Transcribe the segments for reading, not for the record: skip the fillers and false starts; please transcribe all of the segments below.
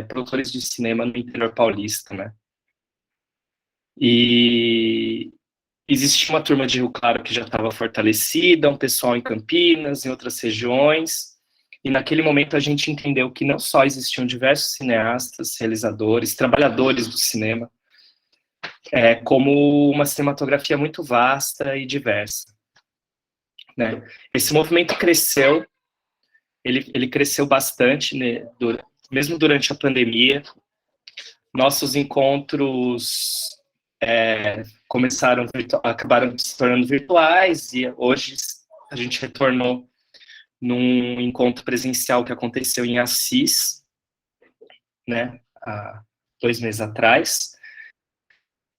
produtores de cinema no interior paulista, né? E existia uma turma de Rio Claro que já estava fortalecida, um pessoal em Campinas, em outras regiões, e naquele momento a gente entendeu que não só existiam diversos cineastas, realizadores, trabalhadores do cinema, como uma cinematografia muito vasta e diversa, né? Esse movimento cresceu, ele cresceu bastante, né, mesmo durante a pandemia. Nossos encontros acabaram se tornando virtuais, e hoje a gente retornou num encontro presencial que aconteceu em Assis, né, há 2 meses atrás,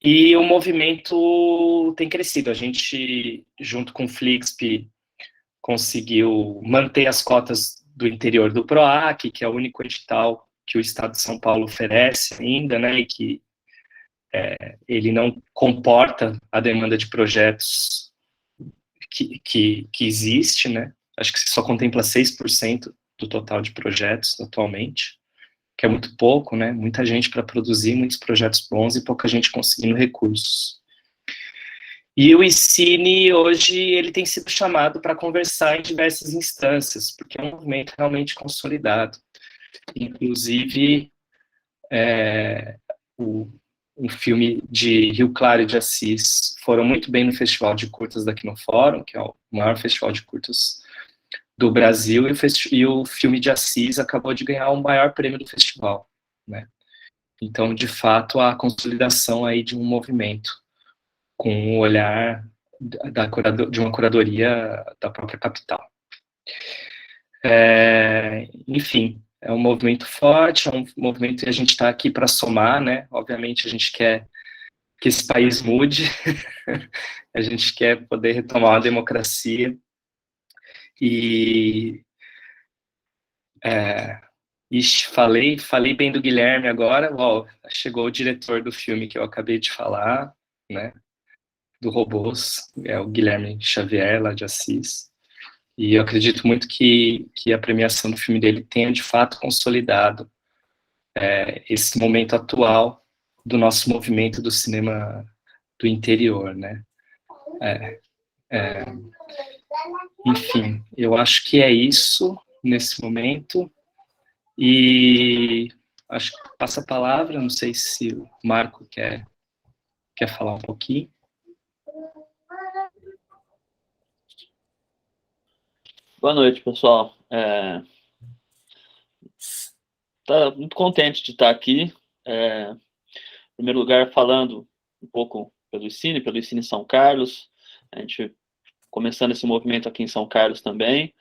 e o movimento tem crescido. A gente, junto com o Flixp, conseguiu manter as cotas do interior do PROAC, que é o único edital que o Estado de São Paulo oferece ainda, né, e que ele não comporta a demanda de projetos que existe, né? Acho que só contempla 6% do total de projetos atualmente, que é muito pouco, né? Muita gente para produzir, muitos projetos bons e pouca gente conseguindo recursos. E o ICINE, hoje, ele tem sido chamado para conversar em diversas instâncias, porque é um movimento realmente consolidado. Inclusive, um filme de Rio Claro e de Assis foram muito bem no Festival de Curtas daqui no Fórum, que é o maior festival de curtas do Brasil, e o filme de Assis acabou de ganhar o maior prêmio do festival, né? Então, de fato, a consolidação aí de um movimento com o olhar de uma curadoria da própria capital. Enfim, é um movimento forte, é um movimento que a gente está aqui para somar, né? Obviamente, a gente quer que esse país mude, a gente quer poder retomar a democracia, e falei bem do Guilherme agora. Chegou o diretor do filme que eu acabei de falar, né, do Robôs, é o Guilherme Xavier, lá de Assis, e eu acredito muito que a premiação do filme dele tenha, de fato, consolidado esse momento atual do nosso movimento do cinema do interior, né. Enfim, eu acho que é isso nesse momento, e acho que passa a palavra, não sei se o Marco quer falar um pouquinho. Boa noite, pessoal. Tá muito contente de estar aqui. Em primeiro lugar, falando um pouco pelo ICINE São Carlos, a gente começando esse movimento aqui em São Carlos também.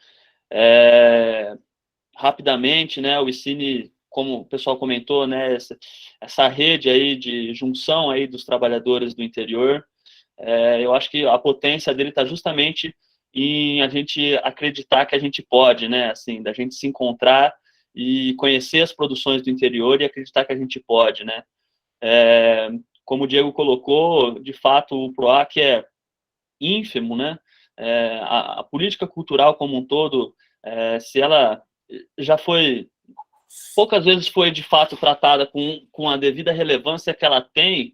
Rapidamente, né, o ICINE, como o pessoal comentou, né, essa rede aí de junção aí dos trabalhadores do interior, eu acho que a potência dele está justamente em a gente acreditar que a gente pode, né, assim, da gente se encontrar e conhecer as produções do interior e acreditar que a gente pode, né. Como o Diego colocou, de fato, o PROAC é ínfimo, né, a política cultural como um todo, se ela já foi, poucas vezes foi de fato tratada com a devida relevância que ela tem,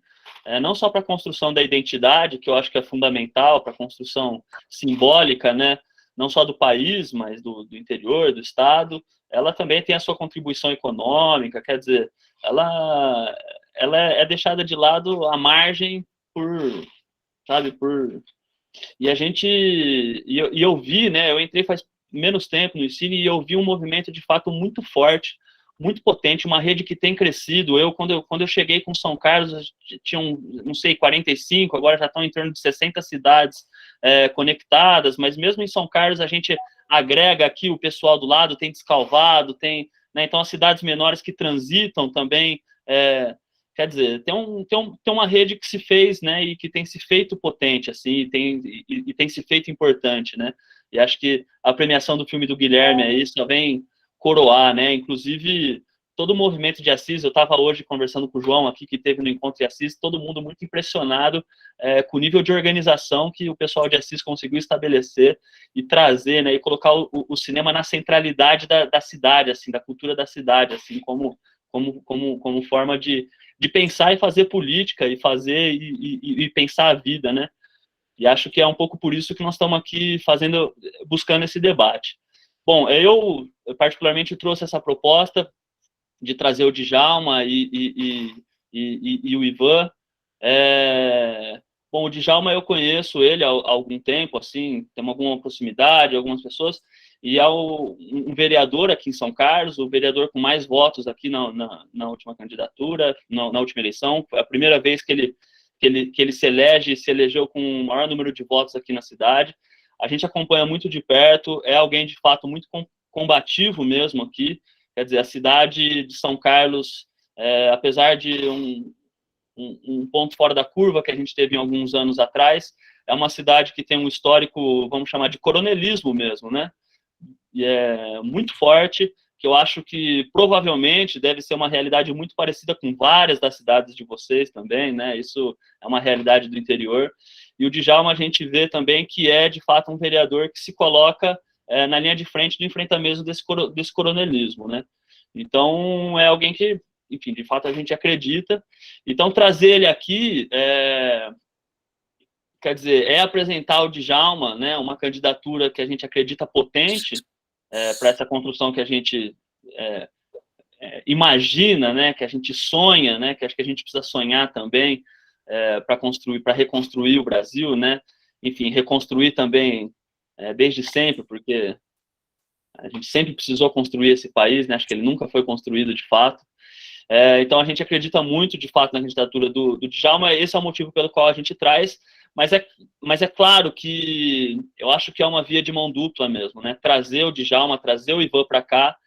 não só para a construção da identidade, que eu acho que é fundamental, para a construção simbólica, né, não só do país, mas do interior, do Estado, ela também tem a sua contribuição econômica, quer dizer, ela é deixada de lado à margem por, sabe, e a gente, eu vi, né, eu entrei faz menos tempo no ICINE e eu vi um movimento de fato muito forte, muito potente, uma rede que tem crescido. Quando eu cheguei com São Carlos, tinham, não sei, 45, agora já estão em torno de 60 cidades conectadas, mas mesmo em São Carlos a gente agrega aqui o pessoal do lado, tem Descalvado, tem, né, então as cidades menores que transitam também, quer dizer, tem uma rede que se fez, né, e que tem se feito potente, assim, e tem se feito importante, né, e acho que a premiação do filme do Guilherme aí só vem coroar, né, inclusive todo o movimento de Assis. Eu estava hoje conversando com o João aqui, que teve no encontro de Assis, todo mundo muito impressionado com o nível de organização que o pessoal de Assis conseguiu estabelecer e trazer, né, e colocar o cinema na centralidade da cidade, assim, da cultura da cidade, assim, como como forma de pensar e fazer política, e fazer e pensar a vida, né? E acho que é um pouco por isso que nós estamos aqui buscando esse debate. Bom, eu particularmente trouxe essa proposta de trazer o Djalma e o Ivan. Bom, o Djalma eu conheço ele há algum tempo, assim, temos alguma proximidade, algumas pessoas, e é um vereador aqui em São Carlos, o vereador com mais votos aqui na última candidatura, na última eleição. Foi a primeira vez que ele se elegeu com o maior número de votos aqui na cidade. A gente acompanha muito de perto, é alguém de fato muito combativo mesmo aqui. Quer dizer, a cidade de São Carlos, apesar de um ponto fora da curva que a gente teve em alguns anos atrás, é uma cidade que tem um histórico, vamos chamar de coronelismo mesmo, né? E é muito forte, que eu acho que provavelmente deve ser uma realidade muito parecida com várias das cidades de vocês também, né? Isso é uma realidade do interior. E o Djalma a gente vê também que é, de fato, um vereador que se coloca na linha de frente do enfrentamento desse coronelismo, né? Então, é alguém que, enfim, de fato a gente acredita. Então, trazer ele aqui, quer dizer, apresentar o Djalma, né, uma candidatura que a gente acredita potente para essa construção que a gente imagina, né, que a gente sonha, né, que acho que a gente precisa sonhar também para reconstruir o Brasil, né? Enfim, reconstruir também desde sempre, porque a gente sempre precisou construir esse país, né? Acho que ele nunca foi construído de fato. Então, a gente acredita muito, de fato, na candidatura do Djalma. Esse é o motivo pelo qual a gente traz, mas é claro que eu acho que é uma via de mão dupla mesmo, né? Trazer o Djalma, trazer o Ivan para cá,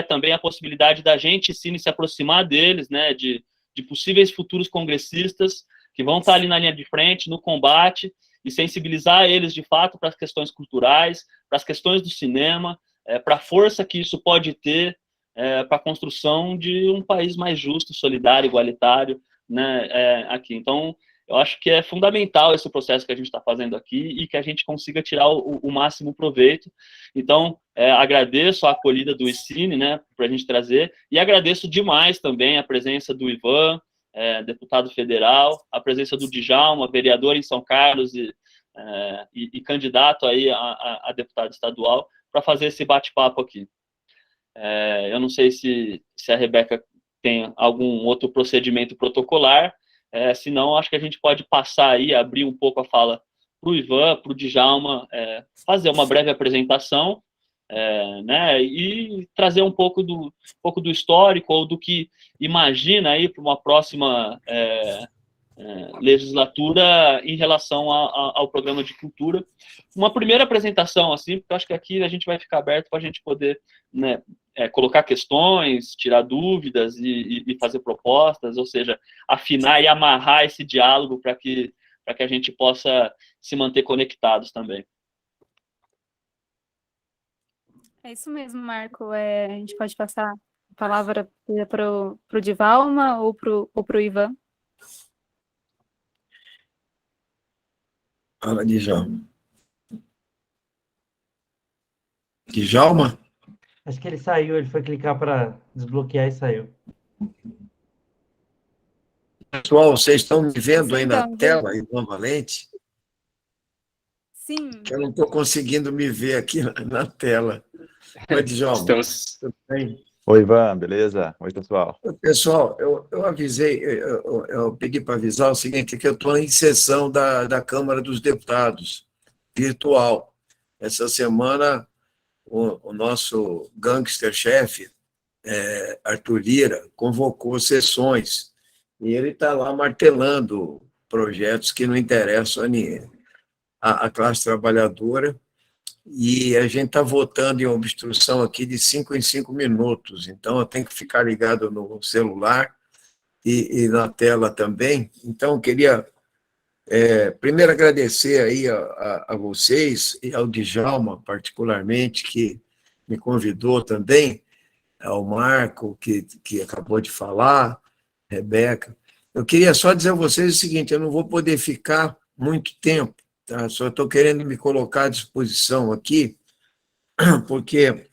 também a possibilidade da gente, sim, se aproximar deles, né? De possíveis futuros congressistas que vão estar ali na linha de frente, no combate, e sensibilizar eles, de fato, para as questões culturais, para as questões do cinema, para a força que isso pode ter para a construção de um país mais justo, solidário, igualitário, né, aqui. Então, eu acho que é fundamental esse processo que a gente está fazendo aqui e que a gente consiga tirar o máximo proveito. Então, agradeço a acolhida do ICINE, né, para a gente trazer, e agradeço demais também a presença do Ivan, deputado federal, a presença do Djalma, vereador em São Carlos e candidato aí a deputado estadual, para fazer esse bate-papo aqui. Eu não sei se a Rebeca tem algum outro procedimento protocolar, senão acho que a gente pode passar aí, abrir um pouco a fala para o Ivan, para o Djalma, fazer uma breve apresentação, né, e trazer um pouco do histórico ou do que imagina aí para uma próxima legislatura em relação ao programa de cultura. Uma primeira apresentação, assim, porque eu acho que aqui a gente vai ficar aberto para a gente poder, né, colocar questões, tirar dúvidas e fazer propostas, ou seja, afinar e amarrar esse diálogo para que a gente possa se manter conectados também. É isso mesmo, Marco. A gente pode passar a palavra para o Djalma ou para o Ivan. Fala, Djalma. Djalma? Acho que ele saiu, ele foi clicar para desbloquear e saiu. Pessoal, vocês estão me vendo aí na Então, tela, Ivan Valente? sim. Que eu não estou conseguindo me ver aqui na tela. Oi, Djalma. Tudo bem? Oi, Ivan, beleza? Oi, pessoal. Pessoal, eu avisei, eu pedi para avisar o seguinte, que eu estou em sessão da Câmara dos Deputados, virtual. Essa semana, o nosso gangster-chefe, Arthur Lira, convocou sessões, e ele está lá martelando projetos que não interessam a classe trabalhadora, e a gente está votando em obstrução aqui de 5 em 5 minutos, então eu tenho que ficar ligado no celular e na tela também. Então, eu queria primeiro agradecer aí a vocês e ao Djalma, particularmente, que me convidou também, ao Marco, que acabou de falar, Rebeca. Eu queria só dizer a vocês o seguinte, eu não vou poder ficar muito tempo, tá? Só estou querendo me colocar à disposição aqui, porque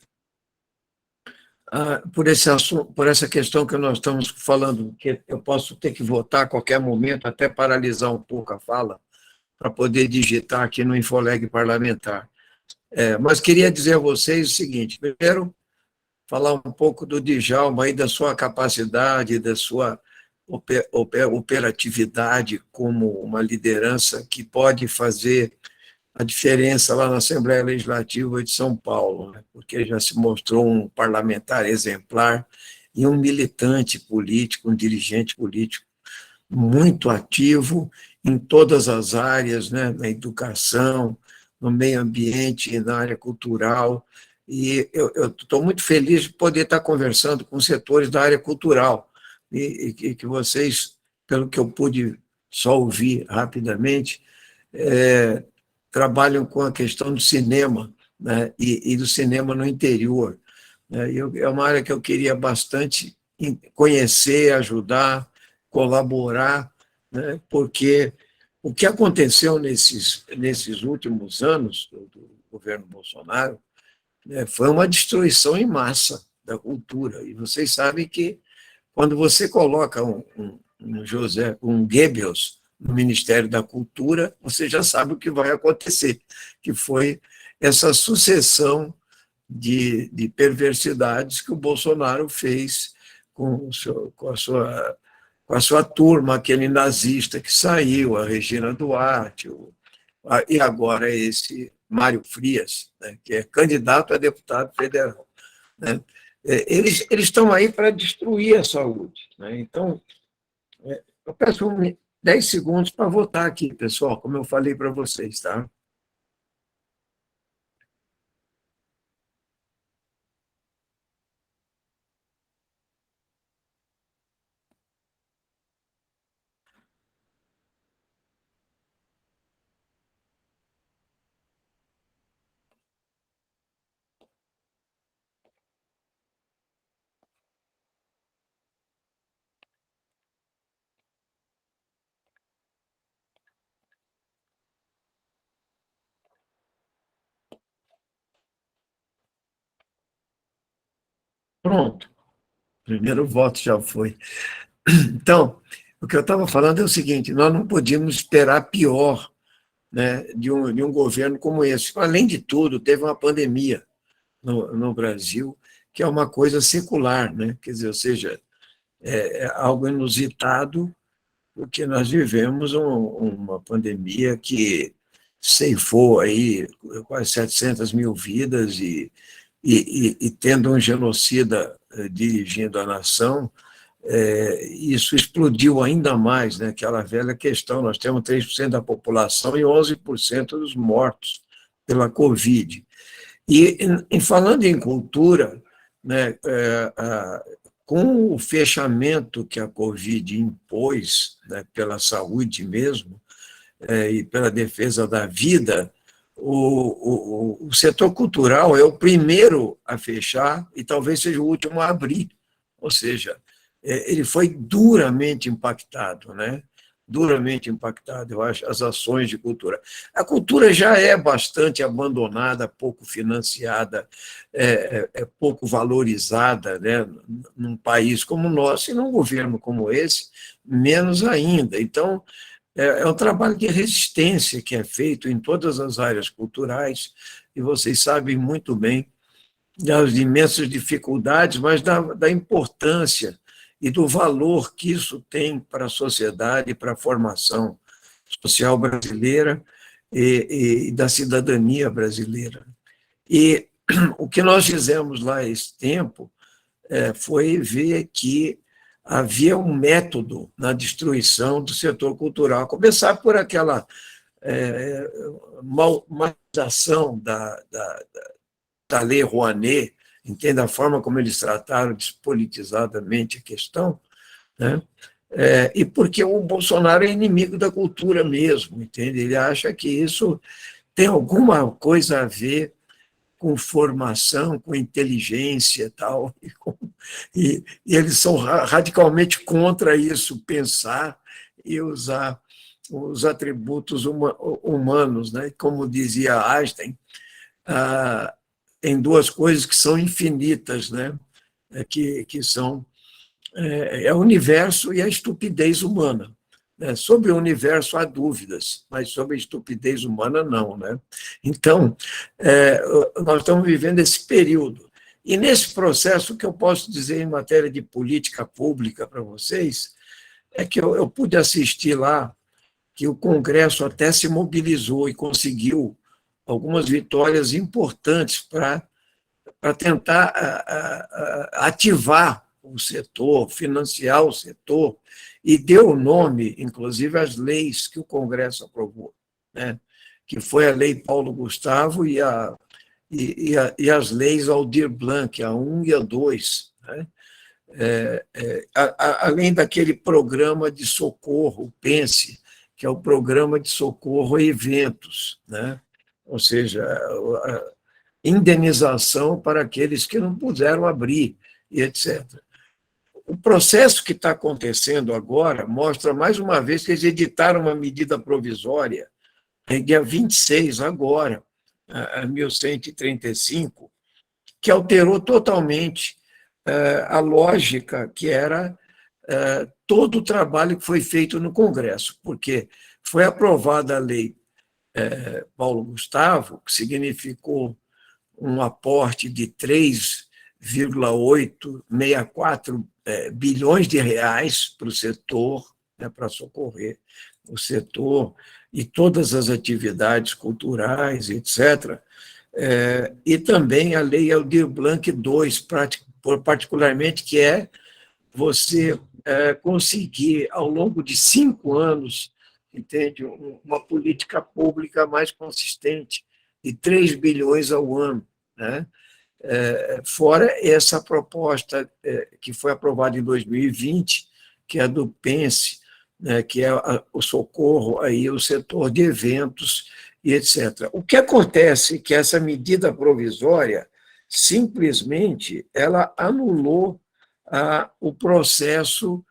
por esse assunto, por essa questão que nós estamos falando, que eu posso ter que votar a qualquer momento, até paralisar um pouco a fala, para poder digitar aqui no Infoleg Parlamentar. Mas queria dizer a vocês o seguinte: primeiro, falar um pouco do Djalma, aí, da sua capacidade, da sua operatividade como uma liderança que pode fazer a diferença lá na Assembleia Legislativa de São Paulo, né? Porque já se mostrou um parlamentar exemplar e um militante político, um dirigente político muito ativo em todas as áreas, né? Na educação, no meio ambiente e na área cultural. E eu estou muito feliz de poder estar conversando com setores da área cultural e que vocês, pelo que eu pude só ouvir rapidamente, trabalham com a questão do cinema, né, e do cinema no interior. É uma área que eu queria bastante conhecer, ajudar, colaborar, né, porque o que aconteceu nesses últimos anos do governo Bolsonaro, né, foi uma destruição em massa da cultura. E vocês sabem que quando você coloca um Goebbels no Ministério da Cultura, você já sabe o que vai acontecer, que foi essa sucessão de perversidades que o Bolsonaro fez com a sua turma, aquele nazista que saiu, a Regina Duarte, e agora esse Mário Frias, né, que é candidato a deputado federal, né? Eles estão aí para destruir a saúde, né? Então, eu peço 10 segundos para votar aqui, pessoal, como eu falei para vocês, tá? Pronto, o primeiro voto já foi. Então, o que eu estava falando é o seguinte: nós não podíamos esperar pior, né, de um governo como esse. Além de tudo, teve uma pandemia no Brasil, que é uma coisa secular, né? Quer dizer, ou seja, é algo inusitado, porque nós vivemos uma pandemia que ceifou aí quase 700 mil vidas e tendo um genocida dirigindo a nação, isso explodiu ainda mais, né? Aquela velha questão: nós temos 3% da população e 11% dos mortos pela Covid. E, falando em cultura, né, com o fechamento que a Covid impôs, né, pela saúde mesmo, e pela defesa da vida, o setor cultural é o primeiro a fechar e talvez seja o último a abrir. Ou seja, ele foi duramente impactado, né? Duramente impactado, eu acho, as ações de cultura. A cultura já é bastante abandonada, pouco financiada, pouco valorizada, né? Num país como o nosso e num governo como esse, menos ainda. Então, é um trabalho de resistência que é feito em todas as áreas culturais, e vocês sabem muito bem das imensas dificuldades, mas da importância e do valor que isso tem para a sociedade, para a formação social brasileira e da cidadania brasileira. E o que nós fizemos lá esse tempo foi ver que havia um método na destruição do setor cultural, a começar por aquela maldição da Lei Rouanet, entende a forma como eles trataram despolitizadamente a questão, né? E porque o Bolsonaro é inimigo da cultura mesmo, entende? Ele acha que isso tem alguma coisa a ver com formação, com inteligência e tal, e eles são radicalmente contra isso, pensar e usar os atributos humanos, né? Como dizia Einstein, em duas coisas que são infinitas, né? que são o universo e a estupidez humana. Né? Sobre o universo há dúvidas, mas sobre a estupidez humana não. Né? Então, nós estamos vivendo esse período. E nesse processo, o que eu posso dizer em matéria de política pública para vocês é que eu pude assistir lá que o Congresso até se mobilizou e conseguiu algumas vitórias importantes para tentar ativar o setor, financiar o setor, e deu nome, inclusive, às leis que o Congresso aprovou, né? Que foi a Lei Paulo Gustavo e as leis Aldir Blanc, a 1 e a 2, né? Além daquele programa de socorro, o PENSE, que é o Programa de Socorro a Eventos, né? Ou seja, a indenização para aqueles que não puderam abrir, e etc. O processo que está acontecendo agora mostra, mais uma vez, que eles editaram uma medida provisória, dia 26, agora, a 1135, que alterou totalmente a lógica que era todo o trabalho que foi feito no Congresso, porque foi aprovada a lei Paulo Gustavo, que significou um aporte de 3,864 bilhões de reais para o setor, né, para socorrer o setor e todas as atividades culturais, etc. E também a Lei Aldir Blanc II, particularmente, que é você conseguir, ao longo de 5 anos, entende, uma política pública mais consistente, de 3 bilhões ao ano, né? Fora essa proposta que foi aprovada em 2020, que é a do PENSE, né, que é o socorro aí ao setor de eventos e etc. O que acontece é que essa medida provisória, simplesmente, ela anulou o processo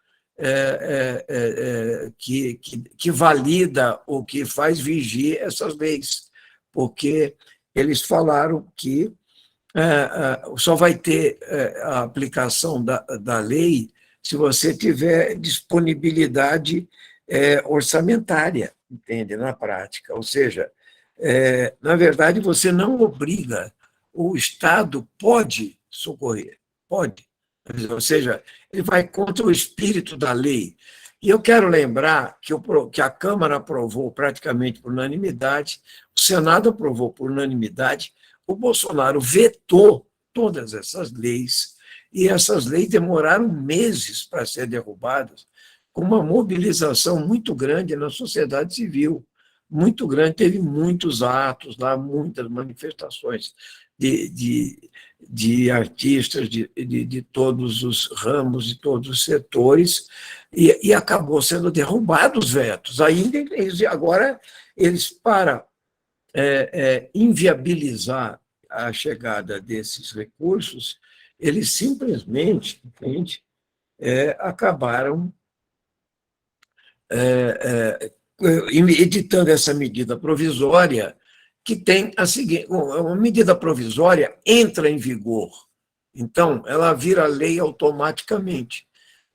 que valida ou que faz vigir essas leis, porque eles falaram que só vai ter a aplicação da lei se você tiver disponibilidade orçamentária, entende, na prática. Ou seja, na verdade, você não obriga, o Estado pode socorrer, pode. Ou seja, ele vai contra o espírito da lei. E eu quero lembrar que a Câmara aprovou praticamente por unanimidade, o Senado aprovou por unanimidade, o Bolsonaro vetou todas essas leis, e essas leis demoraram meses para serem derrubadas, com uma mobilização muito grande na sociedade civil, muito grande, teve muitos atos lá, muitas manifestações de artistas de todos os ramos, de todos os setores, e acabou sendo derrubados os vetos. Agora, eles, para inviabilizar a chegada desses recursos, eles simplesmente, entende, acabaram editando essa medida provisória, que tem a seguinte: uma medida provisória entra em vigor, então ela vira lei automaticamente.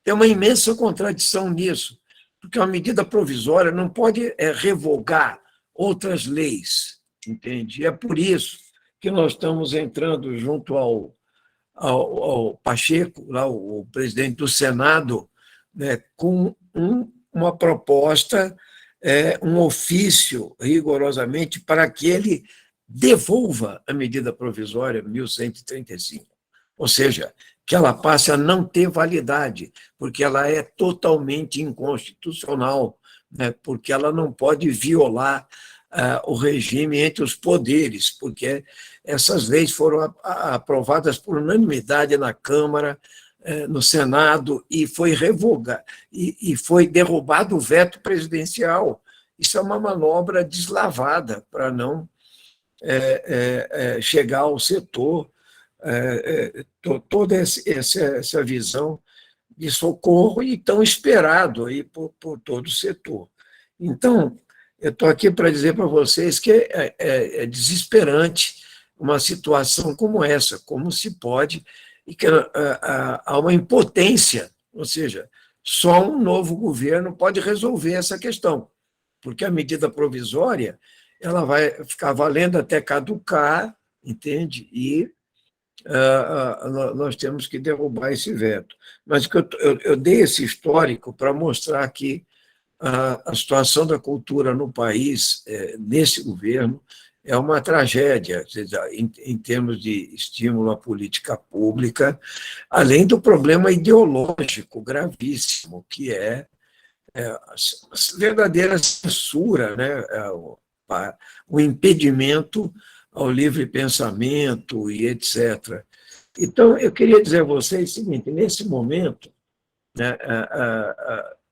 Tem uma imensa contradição nisso, porque uma medida provisória não pode revogar outras leis, entende? É por isso que nós estamos entrando junto ao Pacheco, lá, o presidente do Senado, né, com uma proposta, um ofício, rigorosamente, para que ele devolva a medida provisória 1135, ou seja, que ela passe a não ter validade, porque ela é totalmente inconstitucional, né, porque ela não pode violar o regime entre os poderes, porque essas leis foram aprovadas por unanimidade na Câmara, no Senado, e foi revogado, e foi derrubado o veto presidencial. Isso é uma manobra deslavada para não chegar ao setor toda essa visão de socorro e tão esperado aí por todo o setor. Então, eu estou aqui para dizer para vocês que é desesperante uma situação como essa, como se pode e que há uma impotência, ou seja, só um novo governo pode resolver essa questão, porque a medida provisória ela vai ficar valendo até caducar, entende? E nós temos que derrubar esse veto. Mas eu dei esse histórico para mostrar que a situação da cultura no país, nesse governo, é uma tragédia, em termos de estímulo à política pública, além do problema ideológico gravíssimo, que é a verdadeira censura, né? O impedimento ao livre pensamento e etc. Então, eu queria dizer a vocês o seguinte: nesse momento, né,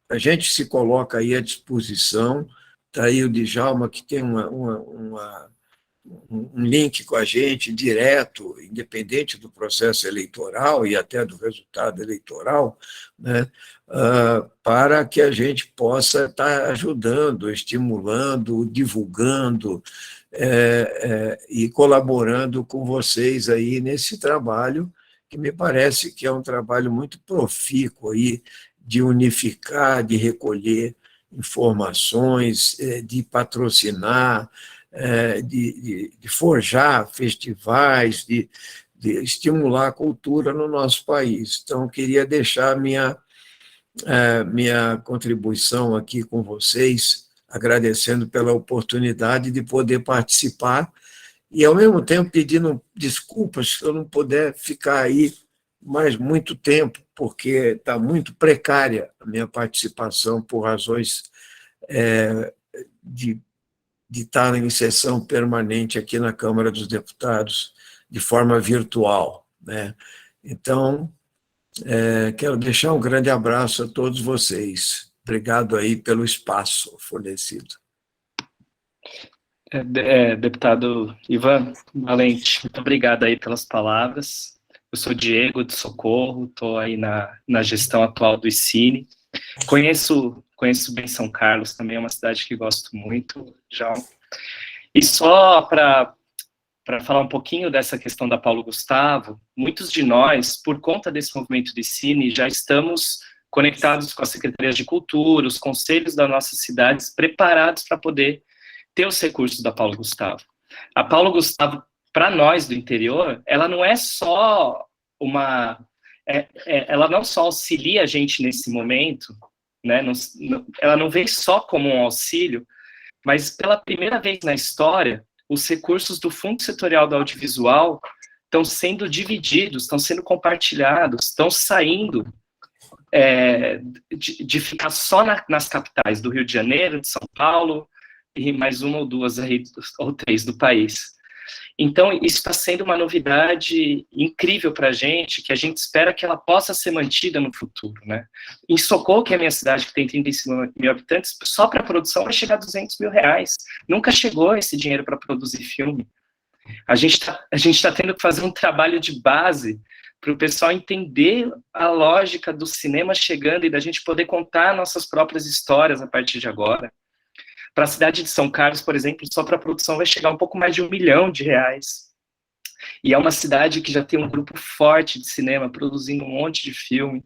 a gente se coloca aí à disposição. Está aí o Djalma, que tem um link com a gente direto, independente do processo eleitoral e até do resultado eleitoral, né, para que a gente possa estar ajudando, estimulando, divulgando e colaborando com vocês aí nesse trabalho, que me parece que é um trabalho muito profícuo aí, de unificar, de recolher informações, de patrocinar, de forjar festivais, de estimular a cultura no nosso país. Então, queria deixar minha contribuição aqui com vocês, agradecendo pela oportunidade de poder participar e, ao mesmo tempo, pedindo desculpas se eu não puder ficar aí mais muito tempo, porque está muito precária a minha participação por razões de estar em sessão permanente aqui na Câmara dos Deputados de forma virtual, né? Então, quero deixar um grande abraço a todos vocês. Obrigado aí pelo espaço fornecido. Deputado Ivan Valente, muito obrigado aí pelas palavras. Eu sou Diego de Socorro, estou aí na gestão atual do ICINE. Conheço bem São Carlos, também é uma cidade que gosto muito, já. E só para falar um pouquinho dessa questão da Paulo Gustavo, muitos de nós, por conta desse movimento de ICINE, já estamos conectados com as secretarias de cultura, os conselhos das nossas cidades, preparados para poder ter os recursos da Paulo Gustavo. A Paulo Gustavo, para nós do interior, ela não é só ela não só auxilia a gente nesse momento, né? Ela não vem só como um auxílio, mas pela primeira vez na história, os recursos do Fundo Setorial do Audiovisual estão sendo divididos, estão sendo compartilhados, estão saindo de ficar só nas capitais do Rio de Janeiro, de São Paulo, e mais uma ou duas aí, ou três do país. Então, isso está sendo uma novidade incrível para a gente espera que ela possa ser mantida no futuro, né? Em Socorro, que é a minha cidade, que tem 35 mil habitantes, só para a produção vai chegar a R$200 mil. Nunca chegou esse dinheiro para produzir filme. A gente tá tendo que fazer um trabalho de base para o pessoal entender a lógica do cinema chegando e da gente poder contar nossas próprias histórias a partir de agora. Para a cidade de São Carlos, por exemplo, só para a produção vai chegar um pouco mais de R$1 milhão. E é uma cidade que já tem um grupo forte de cinema, produzindo um monte de filme.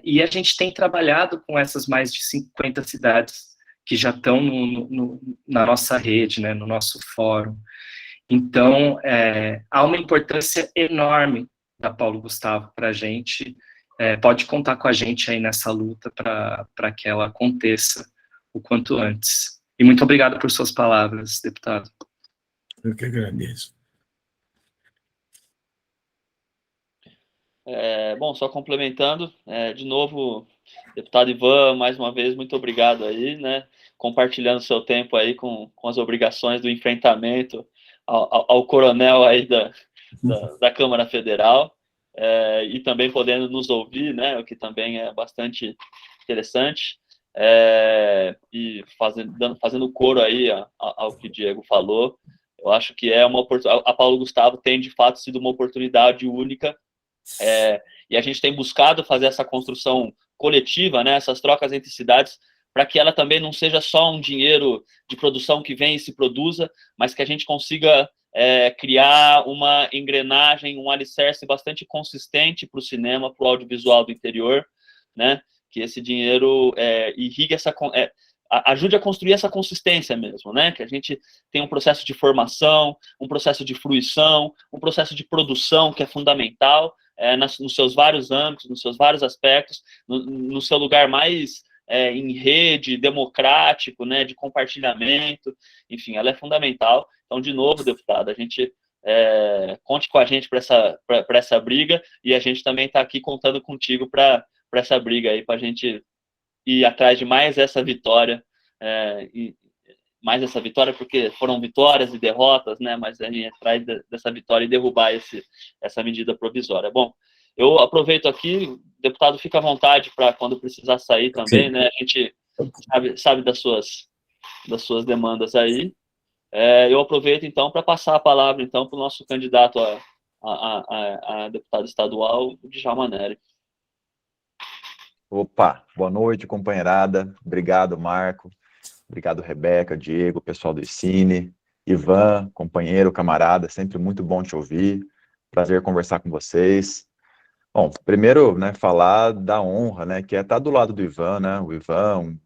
E a gente tem trabalhado com essas mais de 50 cidades que já estão na nossa rede, né, no nosso fórum. Então, há uma importância enorme da Paulo Gustavo para a gente. Pode contar com a gente aí nessa luta para que ela aconteça o quanto antes. E muito obrigado por suas palavras, deputado. Eu que agradeço. Bom, só complementando, de novo, deputado Ivan, mais uma vez, muito obrigado aí, né, compartilhando seu tempo aí com as obrigações do enfrentamento ao coronel aí da Câmara Federal, e também podendo nos ouvir, né, o que também é bastante interessante. E fazendo coro aí ao que o Diego falou, eu acho que é uma oportunidade. A Paulo Gustavo tem de fato sido uma oportunidade única, e a gente tem buscado fazer essa construção coletiva, né, essas trocas entre cidades, para que ela também não seja só um dinheiro de produção que vem e se produza, mas que a gente consiga criar uma engrenagem, um alicerce bastante consistente para o cinema, para o audiovisual do interior, né? Que esse dinheiro irrigue ajude a construir essa consistência mesmo, né? Que a gente tem um processo de formação, um processo de fruição, um processo de produção que é fundamental nos seus vários âmbitos, nos seus vários aspectos, no seu lugar mais em rede, democrático, né? De compartilhamento, enfim, ela é fundamental. Então, de novo, deputado, a gente conte com a gente para essa briga, e a gente também está aqui contando contigo para essa briga aí, para a gente ir atrás de mais essa vitória, porque foram vitórias e derrotas, né? Mas a gente atrás dessa vitória e derrubar essa medida provisória. Bom, eu aproveito aqui, deputado, fica à vontade para quando precisar sair também, né? A gente sabe das suas demandas aí. Eu aproveito, então, para passar a palavra, então, para o nosso candidato a deputado estadual, Djalma Nery. Opa, boa noite, companheirada. Obrigado, Marco. Obrigado, Rebeca, Diego, pessoal do ICINE, Ivan, companheiro, camarada, sempre muito bom te ouvir. Prazer conversar com vocês. Bom, primeiro, né, falar da honra, né, que é estar do lado do Ivan, né? O Ivan,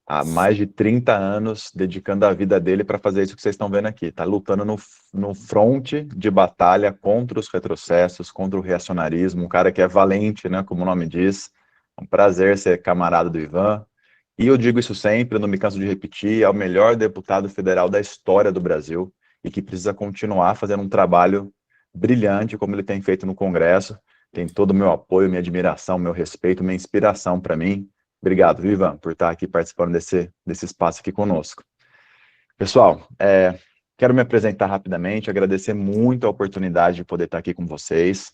há mais de 30 anos, dedicando a vida dele para fazer isso que vocês estão vendo aqui. Está lutando no fronte de batalha contra os retrocessos, contra o reacionarismo, um cara que é valente, né, como o nome diz. É um prazer ser camarada do Ivan. E eu digo isso sempre, eu não me canso de repetir, é o melhor deputado federal da história do Brasil e que precisa continuar fazendo um trabalho brilhante, como ele tem feito no Congresso. Tem todo o meu apoio, minha admiração, meu respeito, minha inspiração para mim. Obrigado, Ivan, por estar aqui participando desse espaço aqui conosco. Pessoal, quero me apresentar rapidamente, agradecer muito a oportunidade de poder estar aqui com vocês.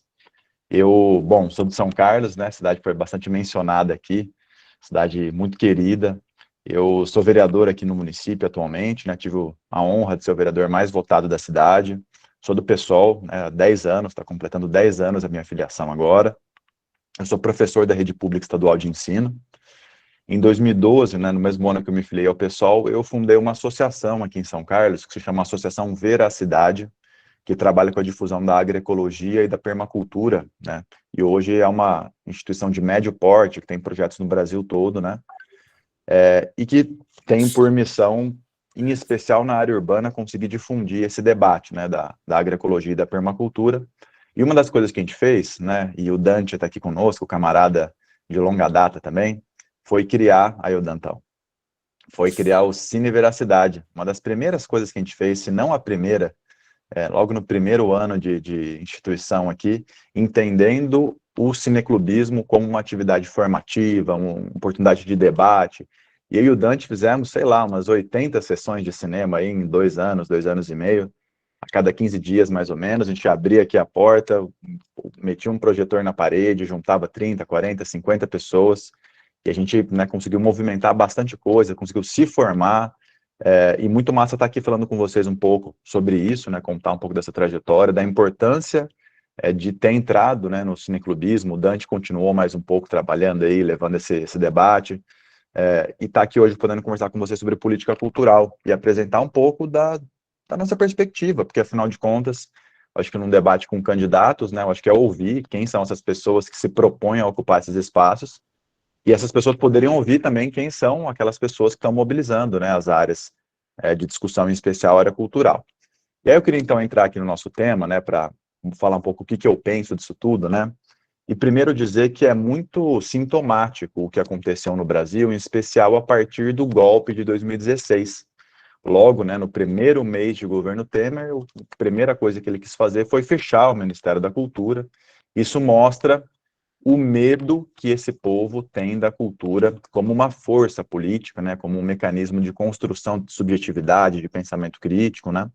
Eu, sou de São Carlos, né, cidade foi bastante mencionada aqui, cidade muito querida. Eu sou vereador aqui no município atualmente, né, tive a honra de ser o vereador mais votado da cidade. Sou do PSOL, né, há 10 anos, está completando 10 anos a minha filiação agora. Eu sou professor da Rede Pública Estadual de Ensino. Em 2012, né, no mesmo ano que eu me filiei ao PSOL, eu fundei uma associação aqui em São Carlos, que se chama Associação Veracidade, que trabalha com a difusão da agroecologia e da permacultura, né, e hoje é uma instituição de médio porte, que tem projetos no Brasil todo, né, e que tem por missão, em especial na área urbana, conseguir difundir esse debate, né, da agroecologia e da permacultura. E uma das coisas que a gente fez, né, e o Dante está aqui conosco, o camarada de longa data também, foi criar, aí o Dantão, foi criar o Cine Veracidade. Uma das primeiras coisas que a gente fez, se não a primeira, logo no primeiro ano de instituição aqui, entendendo o cineclubismo como uma atividade formativa, uma oportunidade de debate. E eu e o Dante fizemos, sei lá, umas 80 sessões de cinema aí em 2 anos e meio, a cada 15 dias mais ou menos. A gente abria aqui a porta, metia um projetor na parede, juntava 30, 40, 50 pessoas, e a gente, né, conseguiu movimentar bastante coisa, conseguiu se formar, e muito massa estar aqui falando com vocês um pouco sobre isso, né, contar um pouco dessa trajetória, da importância de ter entrado, né, no cineclubismo. O Dante continuou mais um pouco trabalhando aí, levando esse debate, e está aqui hoje podendo conversar com vocês sobre política cultural e apresentar um pouco da nossa perspectiva, porque afinal de contas, acho que num debate com candidatos, né, eu acho que é ouvir quem são essas pessoas que se propõem a ocupar esses espaços, e essas pessoas poderiam ouvir também quem são aquelas pessoas que estão mobilizando, né, as áreas de discussão, em especial a área cultural. E aí eu queria então entrar aqui no nosso tema, né, para falar um pouco o que eu penso disso tudo, né, e primeiro dizer que é muito sintomático o que aconteceu no Brasil, em especial a partir do golpe de 2016. Logo, né, no primeiro mês de governo Temer, a primeira coisa que ele quis fazer foi fechar o Ministério da Cultura. Isso mostra o medo que esse povo tem da cultura como uma força política, né, como um mecanismo de construção de subjetividade, de pensamento crítico, né.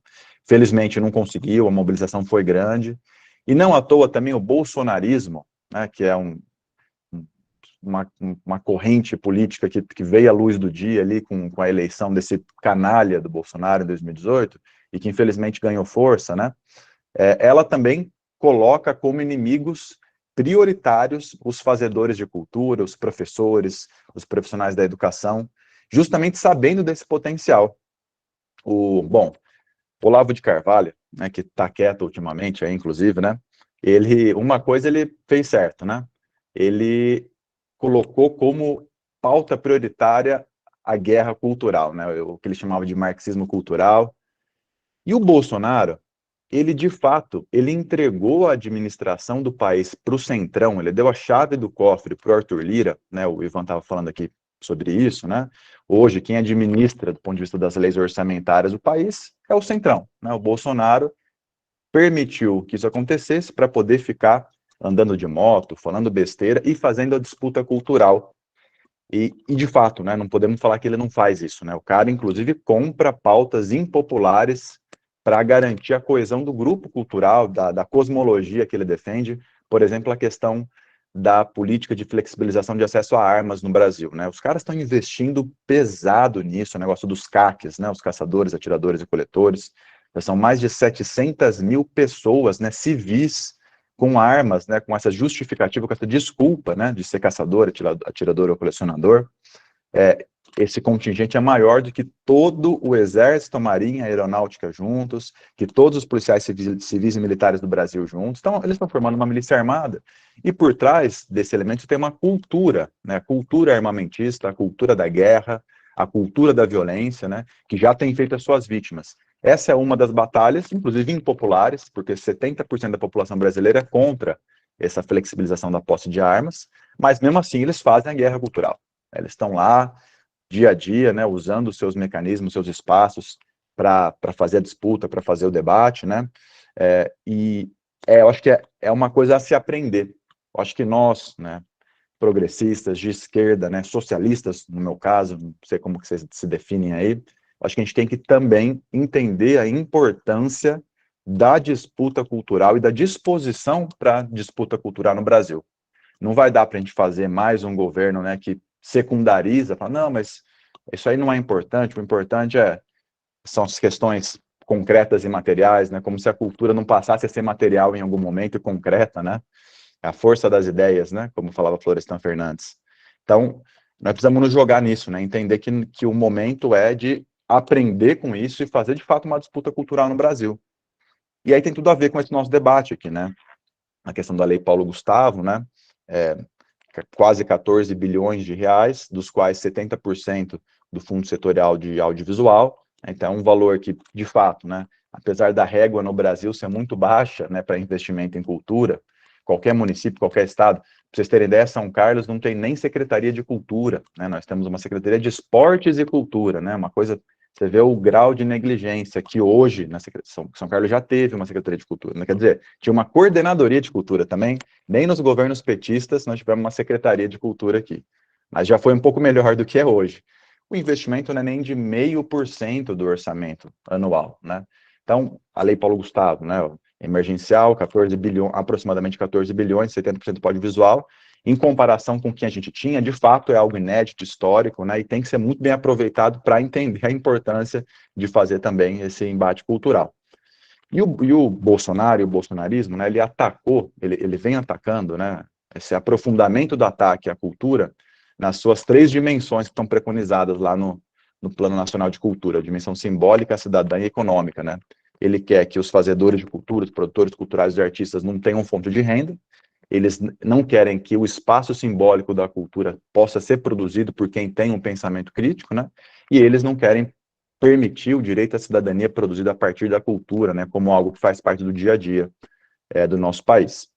Felizmente não conseguiu, a mobilização foi grande, e não à toa também o bolsonarismo, né, que é uma corrente política que veio à luz do dia ali com a eleição desse canalha do Bolsonaro em 2018, e que infelizmente ganhou força, né, ela também coloca como inimigos prioritários os fazedores de cultura, os professores, os profissionais da educação, justamente sabendo desse potencial. Olavo de Carvalho, né, que está quieto ultimamente, aí, inclusive, né, uma coisa ele fez certo, né, ele colocou como pauta prioritária a guerra cultural, né, o que ele chamava de marxismo cultural. E o Bolsonaro, ele de fato, ele entregou a administração do país para o Centrão, ele deu a chave do cofre para o Arthur Lira, né, o Ivan estava falando aqui sobre isso, né, hoje quem administra, do ponto de vista das leis orçamentárias do país, é o Centrão, né, o Bolsonaro permitiu que isso acontecesse para poder ficar andando de moto, falando besteira e fazendo a disputa cultural. E de fato, né, não podemos falar que ele não faz isso, né? O cara, inclusive, compra pautas impopulares para garantir a coesão do grupo cultural, da cosmologia que ele defende. Por exemplo, a questão da política de flexibilização de acesso a armas no Brasil, né? Os caras estão investindo pesado nisso, o negócio dos CACs, né? Os caçadores, atiradores e coletores. Já são mais de 700 mil pessoas, né, civis, com armas, né, com essa justificativa, com essa desculpa, né, de ser caçador, atirador ou colecionador. Esse contingente é maior do que todo o Exército, a Marinha, a Aeronáutica juntos, que todos os policiais civis e militares do Brasil juntos. Então, eles estão formando uma milícia armada. E por trás desse elemento tem uma cultura, né, a cultura armamentista, a cultura da guerra, a cultura da violência, né, que já tem feito as suas vítimas. Essa é uma das batalhas, inclusive impopulares, porque 70% da população brasileira é contra essa flexibilização da posse de armas, mas mesmo assim eles fazem a guerra cultural. Eles estão lá, dia a dia, né, usando os seus mecanismos, seus espaços para fazer a disputa, para fazer o debate, né, eu acho que é uma coisa a se aprender. Eu acho que nós, né, progressistas, de esquerda, né, socialistas, no meu caso, não sei como que vocês se definem aí, acho que a gente tem que também entender a importância da disputa cultural e da disposição para disputa cultural no Brasil. Não vai dar para a gente fazer mais um governo, né, que secundariza, fala, não, mas isso aí não é importante, o importante são as questões concretas e materiais, né, como se a cultura não passasse a ser material em algum momento e concreta, né, a força das ideias, né, como falava Florestan Fernandes. Então, nós precisamos nos jogar nisso, né, entender que o momento é de aprender com isso e fazer, de fato, uma disputa cultural no Brasil. E aí tem tudo a ver com esse nosso debate aqui, né? A questão da Lei Paulo Gustavo, né? Quase 14 bilhões de reais, dos quais 70% do Fundo Setorial de Audiovisual. Então, um valor que, de fato, né? Apesar da régua no Brasil ser muito baixa, né, para investimento em cultura, qualquer município, qualquer estado, para vocês terem ideia, São Carlos não tem nem Secretaria de Cultura, né? Nós temos uma Secretaria de Esportes e Cultura, né? Uma coisa. Você vê o grau de negligência que hoje, na São Carlos já teve uma Secretaria de Cultura, né? Quer dizer, tinha uma Coordenadoria de Cultura também, nem nos governos petistas nós tivemos uma Secretaria de Cultura aqui, mas já foi um pouco melhor do que é hoje. O investimento não é nem de 0,5% do orçamento anual, né? Então, a Lei Paulo Gustavo, né, emergencial, 14 bilhões, aproximadamente 14 bilhões, 70% para audiovisual, em comparação com o que a gente tinha, de fato é algo inédito, histórico, né, e tem que ser muito bem aproveitado para entender a importância de fazer também esse embate cultural. E o Bolsonaro e o bolsonarismo, né, ele vem atacando, né, esse aprofundamento do ataque à cultura nas suas 3 dimensões que estão preconizadas lá no Plano Nacional de Cultura, a dimensão simbólica, cidadã e econômica, né. Ele quer que os fazedores de cultura, os produtores culturais e artistas não tenham fonte de renda, eles não querem que o espaço simbólico da cultura possa ser produzido por quem tem um pensamento crítico, né? E eles não querem permitir o direito à cidadania produzido a partir da cultura, né? Como algo que faz parte do dia a dia do nosso país.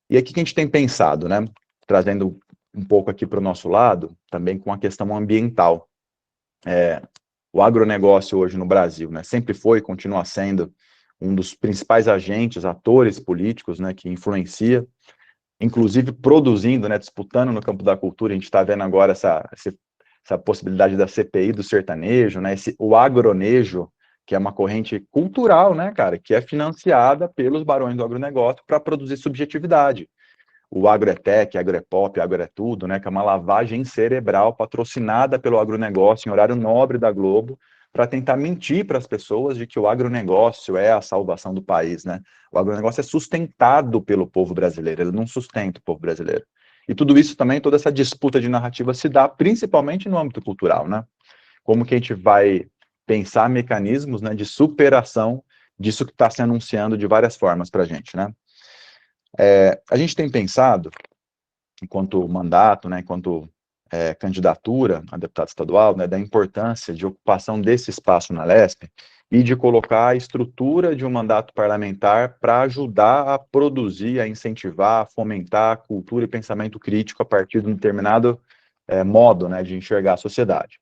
E aqui que a gente tem pensado, né? Trazendo um pouco aqui para o nosso lado, também com a questão ambiental. O agronegócio hoje no Brasil, né? Sempre foi e continua sendo um dos principais agentes, atores políticos, né? Que influencia, inclusive produzindo, né, disputando no campo da cultura. A gente está vendo agora essa possibilidade da CPI do sertanejo, né, o agronejo, que é uma corrente cultural, né, cara, que é financiada pelos barões do agronegócio para produzir subjetividade. O agro é tech, agro é pop, agro é tudo, né, que é uma lavagem cerebral patrocinada pelo agronegócio em horário nobre da Globo, para tentar mentir para as pessoas de que o agronegócio é a salvação do país, né? O agronegócio é sustentado pelo povo brasileiro, ele não sustenta o povo brasileiro. E tudo isso também, toda essa disputa de narrativa se dá principalmente no âmbito cultural, né? Como que a gente vai pensar mecanismos, né, de superação disso que está se anunciando de várias formas para a gente, né? A gente tem pensado, enquanto mandato, né, enquanto candidatura a deputado estadual, né, da importância de ocupação desse espaço na Lesp e de colocar a estrutura de um mandato parlamentar para ajudar a produzir, a incentivar, a fomentar a cultura e pensamento crítico a partir de um determinado modo, né, de enxergar a sociedade.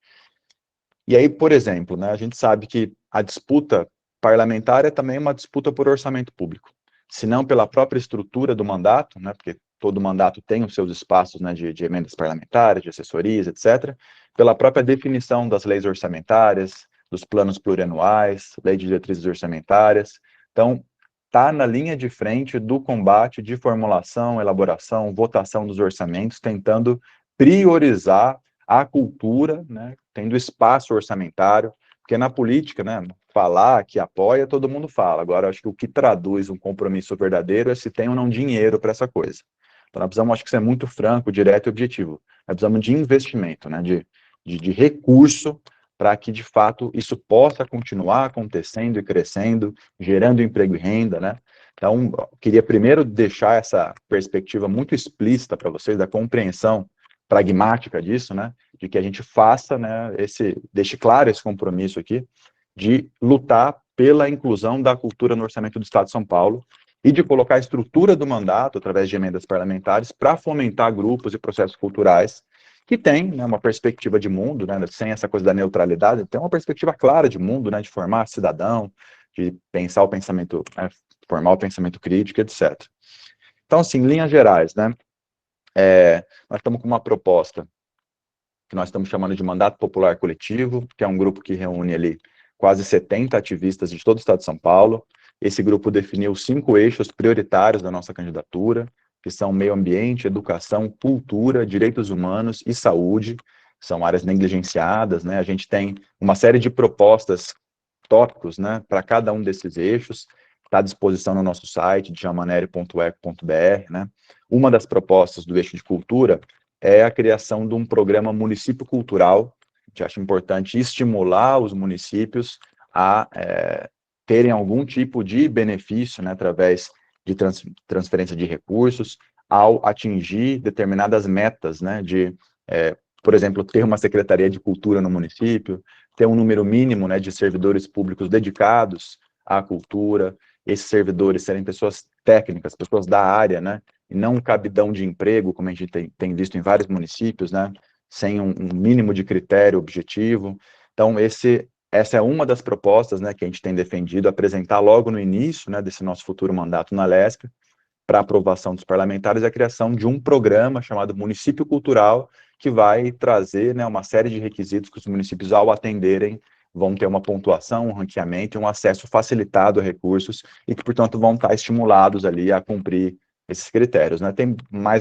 E aí, por exemplo, né, a gente sabe que a disputa parlamentar é também uma disputa por orçamento público, se não pela própria estrutura do mandato, né, porque todo mandato tem os seus espaços, né, de emendas parlamentares, de assessorias, etc., pela própria definição das leis orçamentárias, dos planos plurianuais, lei de diretrizes orçamentárias. Então, está na linha de frente do combate de formulação, elaboração, votação dos orçamentos, tentando priorizar a cultura, né, tendo espaço orçamentário, porque na política, né, falar que apoia, todo mundo fala. Agora, acho que o que traduz um compromisso verdadeiro é se tem ou não dinheiro para essa coisa. Então, nós precisamos, acho que ser muito franco, direto e objetivo. Nós precisamos de investimento, né, de recurso para que, de fato, isso possa continuar acontecendo e crescendo, gerando emprego e renda, né? Então, queria primeiro deixar essa perspectiva muito explícita para vocês, da compreensão pragmática disso, né, de que a gente faça, né, deixe claro esse compromisso aqui, de lutar pela inclusão da cultura no orçamento do Estado de São Paulo e de colocar a estrutura do mandato, através de emendas parlamentares, para fomentar grupos e processos culturais que têm, né, uma perspectiva de mundo, né, sem essa coisa da neutralidade, tem uma perspectiva clara de mundo, né, de formar cidadão, de pensar o pensamento, né, formar o pensamento crítico, etc. Então, assim, em linhas gerais, né, nós estamos com uma proposta que nós estamos chamando de Mandato Popular Coletivo, que é um grupo que reúne ali quase 70 ativistas de todo o estado de São Paulo. Esse grupo definiu 5 eixos prioritários da nossa candidatura, que são meio ambiente, educação, cultura, direitos humanos e saúde, são áreas negligenciadas, né? A gente tem uma série de propostas, tópicos, né, para cada um desses eixos, está à disposição no nosso site, djamaneri.eco.br, né? Uma das propostas do eixo de cultura é a criação de um programa Município Cultural, que acho importante estimular os municípios a terem algum tipo de benefício, né, através de transferência de recursos, ao atingir determinadas metas, né, por exemplo, ter uma Secretaria de Cultura no município, ter um número mínimo, né, de servidores públicos dedicados à cultura, esses servidores serem pessoas técnicas, pessoas da área, né, e não um cabidão de emprego, como a gente tem visto em vários municípios, né, sem um mínimo de critério objetivo. Então, essa é uma das propostas, né, que a gente tem defendido, apresentar logo no início, né, desse nosso futuro mandato na Lesp, para aprovação dos parlamentares, a criação de um programa chamado Município Cultural, que vai trazer, né, uma série de requisitos que os municípios, ao atenderem, vão ter uma pontuação, um ranqueamento e um acesso facilitado a recursos e que, portanto, vão estar estimulados ali a cumprir esses critérios, né? Tem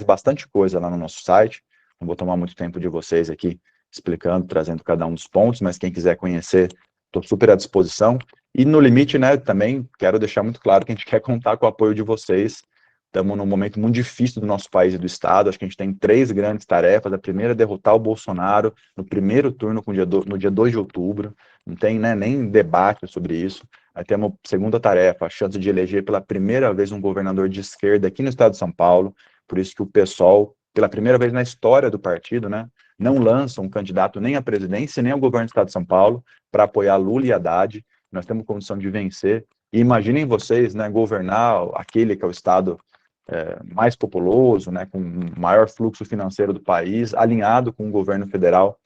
bastante coisa lá no nosso site, não vou tomar muito tempo de vocês aqui explicando, trazendo cada um dos pontos, mas quem quiser conhecer, estou super à disposição. E no limite, né, também quero deixar muito claro que a gente quer contar com o apoio de vocês. Estamos num momento muito difícil do nosso país e do Estado, acho que a gente tem 3 grandes tarefas. A primeira é derrotar o Bolsonaro no primeiro turno, no dia 2 de outubro, não tem, né, nem debate sobre isso. Aí temos a segunda tarefa, a chance de eleger pela primeira vez um governador de esquerda aqui no estado de São Paulo, por isso que o PSOL, pela primeira vez na história do partido, né, não lança um candidato nem à presidência, nem ao governo do estado de São Paulo, para apoiar Lula e Haddad. Nós temos condição de vencer. E imaginem vocês, né, governar aquele que é o estado mais populoso, né, com o maior fluxo financeiro do país, alinhado com o governo federal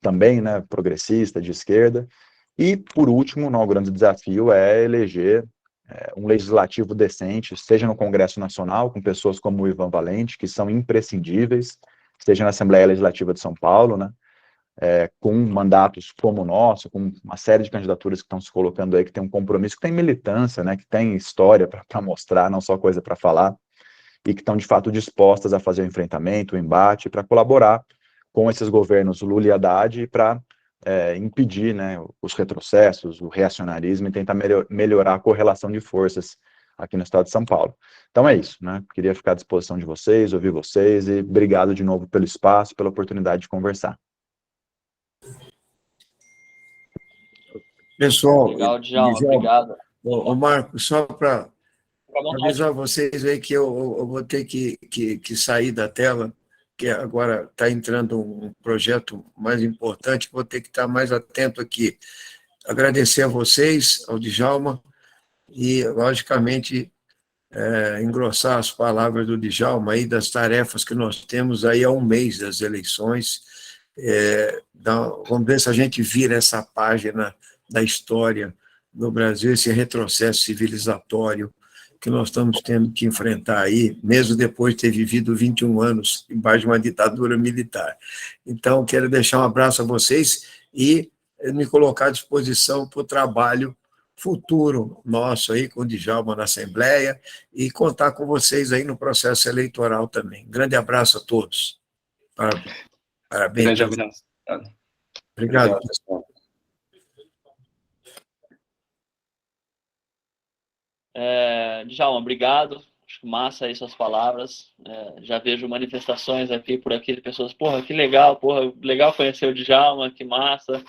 também, né, progressista, de esquerda. E, por último, o grande desafio é eleger um legislativo decente, seja no Congresso Nacional, com pessoas como o Ivan Valente, que são imprescindíveis, seja na Assembleia Legislativa de São Paulo, né, com mandatos como o nosso, com uma série de candidaturas que estão se colocando aí, que tem um compromisso, que tem militância, né, que tem história para mostrar, não só coisa para falar, e que estão, de fato, dispostas a fazer o enfrentamento, o embate, para colaborar com esses governos Lula e Haddad, para impedir, né, os retrocessos, o reacionarismo e tentar melhorar a correlação de forças aqui no estado de São Paulo. Então é isso, né? Queria ficar à disposição de vocês, ouvir vocês e obrigado de novo pelo espaço, pela oportunidade de conversar. Pessoal, Legal, Djalma, obrigado. Ô, Marco, só para Fica à vontade. avisar vocês aí que eu vou ter que sair da tela, que agora está entrando um projeto mais importante, vou ter que estar mais atento aqui. Agradecer a vocês, ao Djalma, e, logicamente, engrossar as palavras do Djalma aí das tarefas que nós temos aí a um mês das eleições. Vamos ver se a gente vira essa página da história no Brasil, esse retrocesso civilizatório que nós estamos tendo que enfrentar aí, mesmo depois de ter vivido 21 anos embaixo de uma ditadura militar. Então, quero deixar um abraço a vocês e me colocar à disposição para o trabalho futuro nosso aí com o Djalma na Assembleia e contar com vocês aí no processo eleitoral também. Grande abraço a todos. Parabéns. Grande abraço. Obrigado, pessoal. Djalma, obrigado. Acho massa aí suas palavras. Já vejo manifestações aqui por aqui de pessoas, porra, que legal, porra, legal conhecer o Djalma, que massa.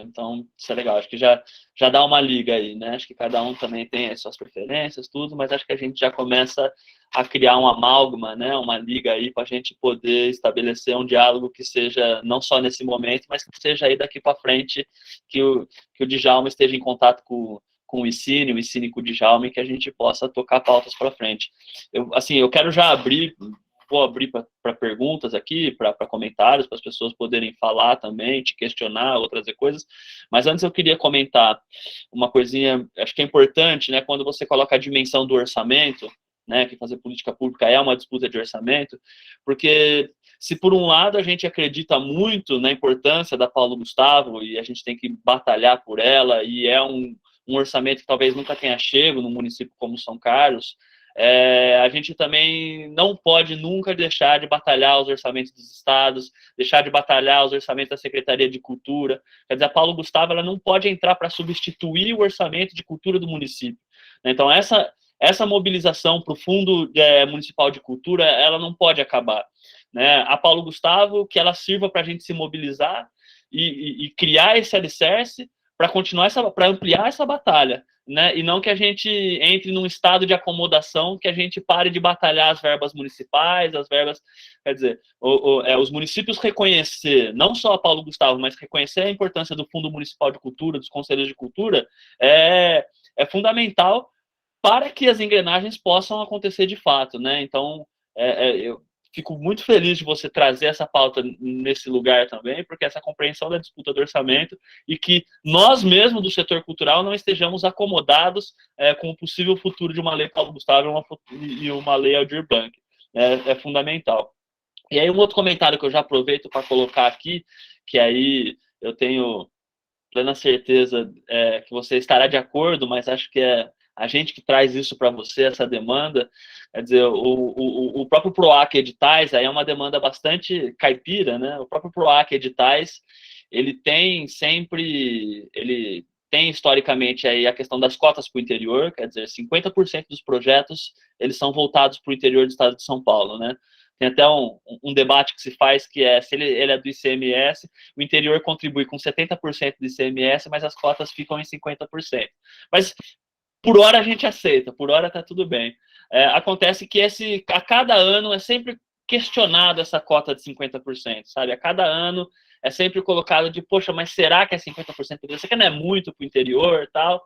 Então, isso é legal. Acho que já dá uma liga aí, né? Acho que cada um também tem as suas preferências, tudo, mas acho que a gente já começa a criar um amálgama, né? Uma liga aí para a gente poder estabelecer um diálogo que seja não só nesse momento, mas que seja aí daqui para frente, que o Djalma esteja em contato com o ICINE com o Djalma, e que a gente possa tocar pautas para frente. Eu quero já vou abrir para perguntas aqui, para comentários, para as pessoas poderem falar também, te questionar ou trazer coisas, mas antes eu queria comentar uma coisinha, acho que é importante, né, quando você coloca a dimensão do orçamento, né, que fazer política pública é uma disputa de orçamento, porque se por um lado a gente acredita muito na importância da Paulo Gustavo, e a gente tem que batalhar por ela, e é um orçamento que talvez nunca tenha chego num município como São Carlos, a gente também não pode nunca deixar de batalhar os orçamentos dos estados, deixar de batalhar os orçamentos da Secretaria de Cultura. Quer dizer, a Paulo Gustavo ela não pode entrar para substituir o orçamento de cultura do município. Então, essa mobilização para o Fundo Municipal de Cultura, ela não pode acabar. Né? A Paulo Gustavo, que ela sirva para a gente se mobilizar e criar esse alicerce para continuar para ampliar essa batalha, né? E não que a gente entre num estado de acomodação, que a gente pare de batalhar as verbas municipais, as verbas, quer dizer, os municípios reconhecer, não só a Paulo Gustavo, mas reconhecer a importância do Fundo Municipal de Cultura, dos Conselhos de Cultura, é fundamental para que as engrenagens possam acontecer de fato, né? Então, eu fico muito feliz de você trazer essa pauta nesse lugar também, porque essa compreensão da disputa do orçamento e que nós mesmos do setor cultural não estejamos acomodados com o possível futuro de uma lei Paulo Gustavo e uma lei Aldir Blanc. É fundamental. E aí um outro comentário que eu já aproveito para colocar aqui, que aí eu tenho plena certeza que você estará de acordo, mas acho que é a gente que traz isso para você, essa demanda. Quer dizer, o próprio PROAC Editais aí é uma demanda bastante caipira, né? O próprio PROAC Editais, ele tem historicamente aí a questão das cotas para o interior, quer dizer, 50% dos projetos, eles são voltados para o interior do estado de São Paulo, né? Tem até um debate que se faz, que se ele é do ICMS, o interior contribui com 70% do ICMS, mas as cotas ficam em 50%. Mas por hora a gente aceita, por hora está tudo bem. Acontece que a cada ano é sempre questionado essa cota de 50%, sabe? A cada ano é sempre colocado de, poxa, mas será que é 50%? Isso aqui não é muito para o interior e tal.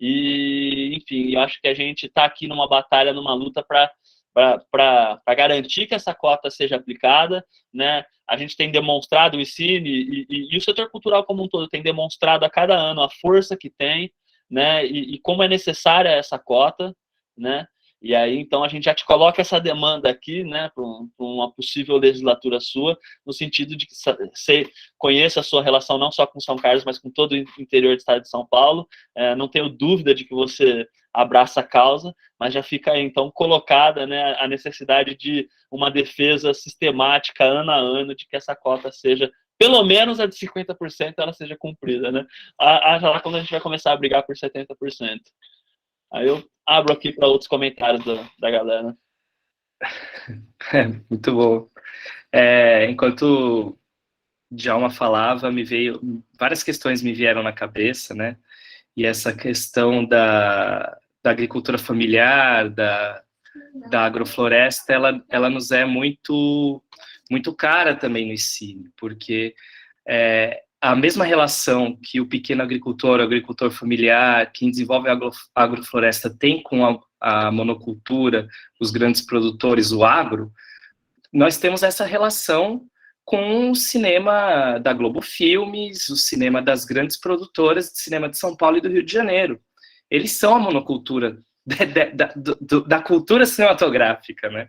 E, enfim, eu acho que a gente está aqui numa batalha, numa luta para garantir que essa cota seja aplicada, né? A gente tem demonstrado, o ICINE e o setor cultural como um todo tem demonstrado a cada ano a força que tem, né? E como é necessária essa cota, né? E aí, então, a gente já te coloca essa demanda aqui, né, para uma possível legislatura sua, no sentido de que você conheça a sua relação não só com São Carlos, mas com todo o interior do estado de São Paulo. Não tenho dúvida de que você abraça a causa, mas já fica aí, então, colocada, né, a necessidade de uma defesa sistemática, ano a ano, de que essa cota seja, pelo menos a de 50%, ela seja cumprida, né? Já lá quando a gente vai começar a brigar por 70%. Aí eu abro aqui para outros comentários da galera. Muito bom. Enquanto Djalma falava, várias questões me vieram na cabeça, né? e essa questão da agricultura familiar, da agrofloresta, ela nos é muito cara também no ensino, porque a mesma relação que o pequeno agricultor, o agricultor familiar, quem desenvolve a agrofloresta tem com a monocultura, os grandes produtores, o agro, nós temos essa relação com o cinema da Globo Filmes, o cinema das grandes produtoras de cinema de São Paulo e do Rio de Janeiro. Eles são a monocultura da cultura cinematográfica, né?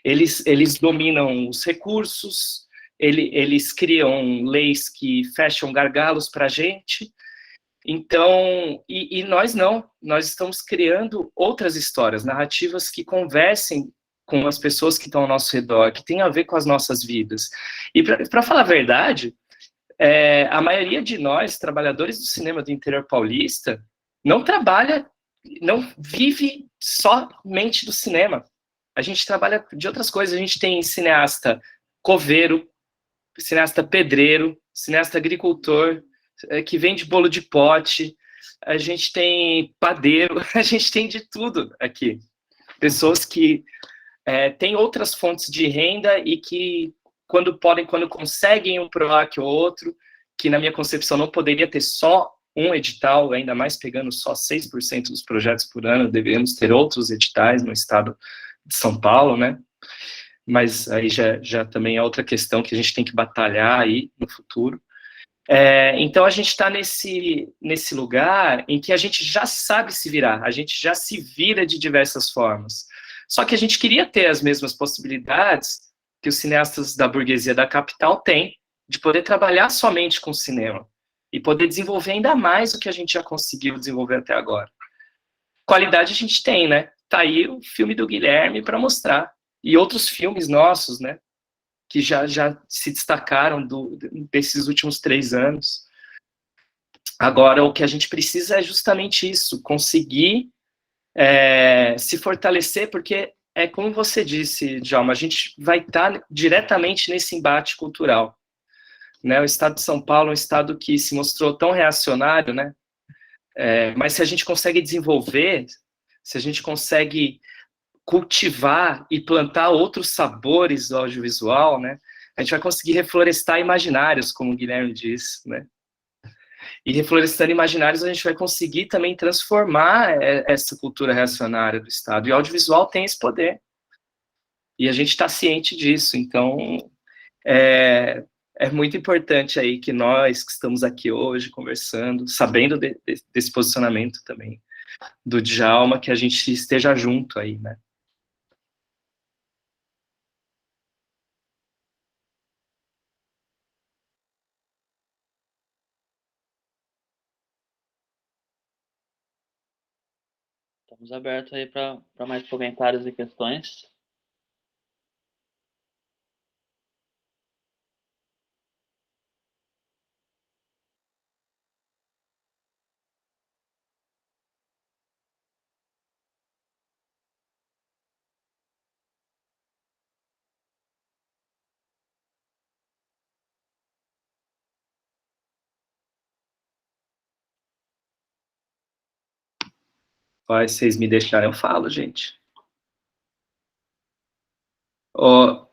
Eles dominam os recursos, eles criam leis que fecham gargalos para a gente. Então, e nós não, nós estamos criando outras histórias, narrativas que conversem com as pessoas que estão ao nosso redor, que tem a ver com as nossas vidas. E para falar a verdade, a maioria de nós, trabalhadores do cinema do interior paulista, não trabalha, não vive somente do cinema. A gente trabalha de outras coisas. A gente tem cineasta coveiro, cineasta pedreiro, cineasta agricultor, que vende bolo de pote, a gente tem padeiro, a gente tem de tudo aqui. Pessoas que têm outras fontes de renda e que, quando conseguem um PROAC ou outro, que na minha concepção não poderia ter só um edital, ainda mais pegando só 6% dos projetos por ano, deveríamos ter outros editais no estado de São Paulo, né? Mas aí já também é outra questão que a gente tem que batalhar aí no futuro. Então a gente está nesse lugar em que a gente já sabe se virar, a gente já se vira de diversas formas. Só que a gente queria ter as mesmas possibilidades que os cineastas da burguesia da capital têm, de poder trabalhar somente com cinema e poder desenvolver ainda mais o que a gente já conseguiu desenvolver até agora. Qualidade a gente tem, né? Tá aí o filme do Guilherme para mostrar. E outros filmes nossos, né? Que já se destacaram desses últimos 3 anos. Agora, o que a gente precisa é justamente isso, conseguir se fortalecer, porque como você disse, Djalma, a gente vai estar diretamente nesse embate cultural. Né? O estado de São Paulo é um estado que se mostrou tão reacionário, né? Mas se a gente consegue desenvolver, se a gente consegue cultivar e plantar outros sabores do audiovisual, né? A gente vai conseguir reflorestar imaginários, como o Guilherme disse, né? E reflorestando imaginários, a gente vai conseguir também transformar essa cultura reacionária do Estado. E o audiovisual tem esse poder. E a gente está ciente disso. Então, é muito importante aí que nós, que estamos aqui hoje conversando, sabendo desse posicionamento também do Djalma, que a gente esteja junto aí, né? Estamos abertos aí para mais comentários e questões. Se vocês me deixarem, eu falo, gente. Eu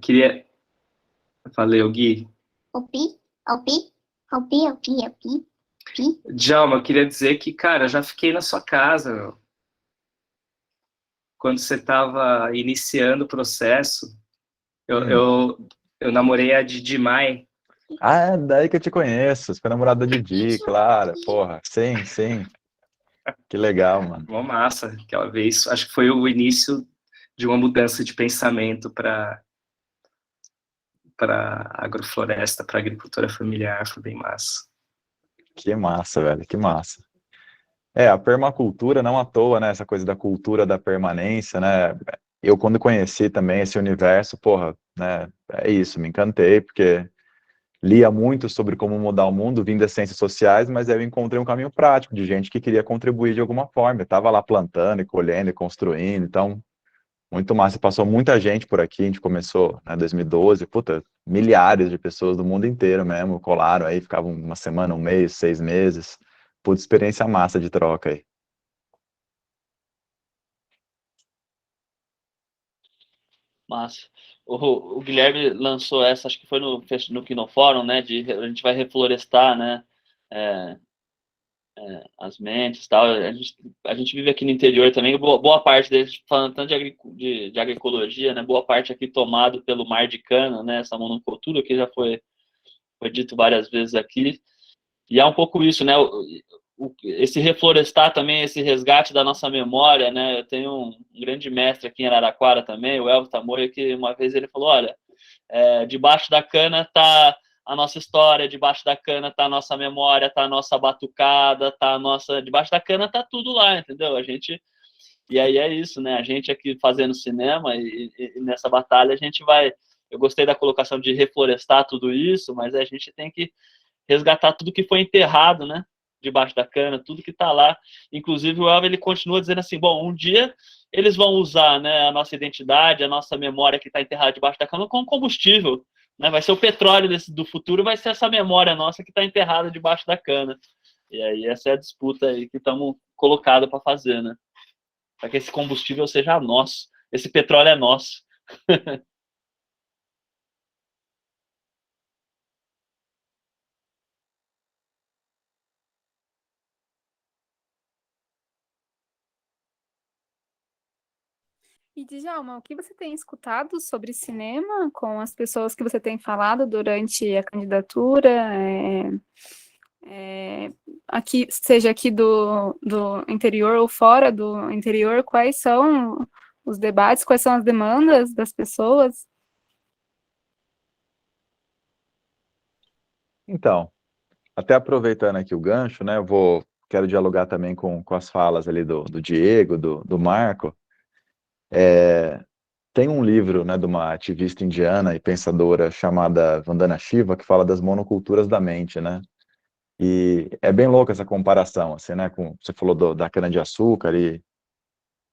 queria... Valeu, Gui. Opi. Djalma, eu queria dizer que, cara, eu já fiquei na sua casa, meu. Quando você estava iniciando o processo, eu namorei a Didi Mai. Ah, é daí que eu te conheço. Você foi namorada da Didi, claro. Porra, sim, sim. Que legal, mano. Uma massa, aquela vez. Acho que foi o início de uma mudança de pensamento para agrofloresta, para agricultura familiar. Foi bem massa. Que massa, velho, que massa. A permacultura, não à toa, né, essa coisa da cultura da permanência, né, eu quando conheci também esse universo, porra, né, é isso, me encantei, porque lia muito sobre como mudar o mundo, vim das ciências sociais, mas eu encontrei um caminho prático de gente que queria contribuir de alguma forma, eu tava lá plantando e colhendo e construindo, então, muito massa, passou muita gente por aqui, a gente começou, né, 2012, puta, milhares de pessoas do mundo inteiro mesmo, colaram aí, ficavam uma semana, um mês, 6 meses. Puta experiência massa de troca aí. Massa. O Guilherme lançou essa, acho que foi no Quinofórum, né? A gente vai reflorestar, né? é, as mentes e tal. A gente vive aqui no interior também, boa parte deles, falando tanto de agroecologia, né? Boa parte aqui tomado pelo mar de cana, né? Essa monocultura que já foi dito várias vezes aqui. E é um pouco isso, né? Esse reflorestar também, esse resgate da nossa memória, né? Eu tenho um grande mestre aqui em Araraquara também, o Elvio Tamoio, que uma vez ele falou, olha, debaixo da cana está a nossa história, debaixo da cana está a nossa memória, está a nossa batucada, tá a nossa... Debaixo da cana está tudo lá, entendeu? E aí é isso, né? A gente aqui fazendo cinema e nessa batalha a gente vai... Eu gostei da colocação de reflorestar tudo isso, mas a gente tem que resgatar tudo que foi enterrado, né? Debaixo da cana, tudo que está lá. Inclusive o Elvio, ele continua dizendo assim, bom, um dia eles vão usar, né, a nossa identidade, a nossa memória que está enterrada debaixo da cana como combustível, né? Vai ser o petróleo do futuro, vai ser essa memória nossa que está enterrada debaixo da cana. E aí essa é a disputa aí que estamos colocados para fazer, né? Para que esse combustível seja nosso, esse petróleo é nosso. E Djalma, o que você tem escutado sobre cinema com as pessoas que você tem falado durante a candidatura? Aqui, seja aqui do interior ou fora do interior, quais são os debates, quais são as demandas das pessoas? Então, até aproveitando aqui o gancho, né, quero dialogar também com as falas ali do Diego, do Marco. Tem um livro, né, de uma ativista indiana e pensadora chamada Vandana Shiva, que fala das monoculturas da mente, né? E é bem louca essa comparação, assim, né? Você falou da cana-de-açúcar e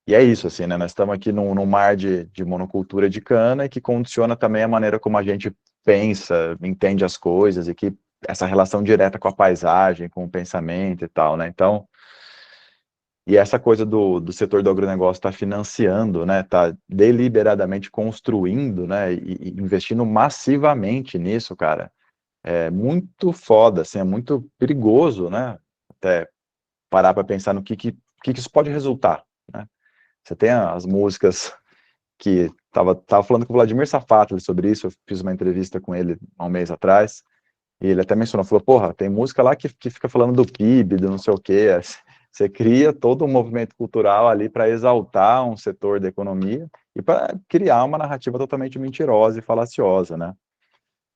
é isso, assim, né? Nós estamos aqui num mar de monocultura de cana e que condiciona também a maneira como a gente pensa, entende as coisas e que essa relação direta com a paisagem, com o pensamento e tal, né? Então, e essa coisa do setor do agronegócio está financiando, né? Está deliberadamente construindo, né? E investindo massivamente nisso, cara. É muito foda, assim, é muito perigoso, né? Até parar para pensar no que isso pode resultar, né? Você tem as músicas que tava falando com o Vladimir Safatli sobre isso, eu fiz uma entrevista com ele há um mês atrás, e ele até mencionou, falou, porra, tem música lá que fica falando do PIB, do não sei o quê, você cria todo um movimento cultural ali para exaltar um setor da economia e para criar uma narrativa totalmente mentirosa e falaciosa, né?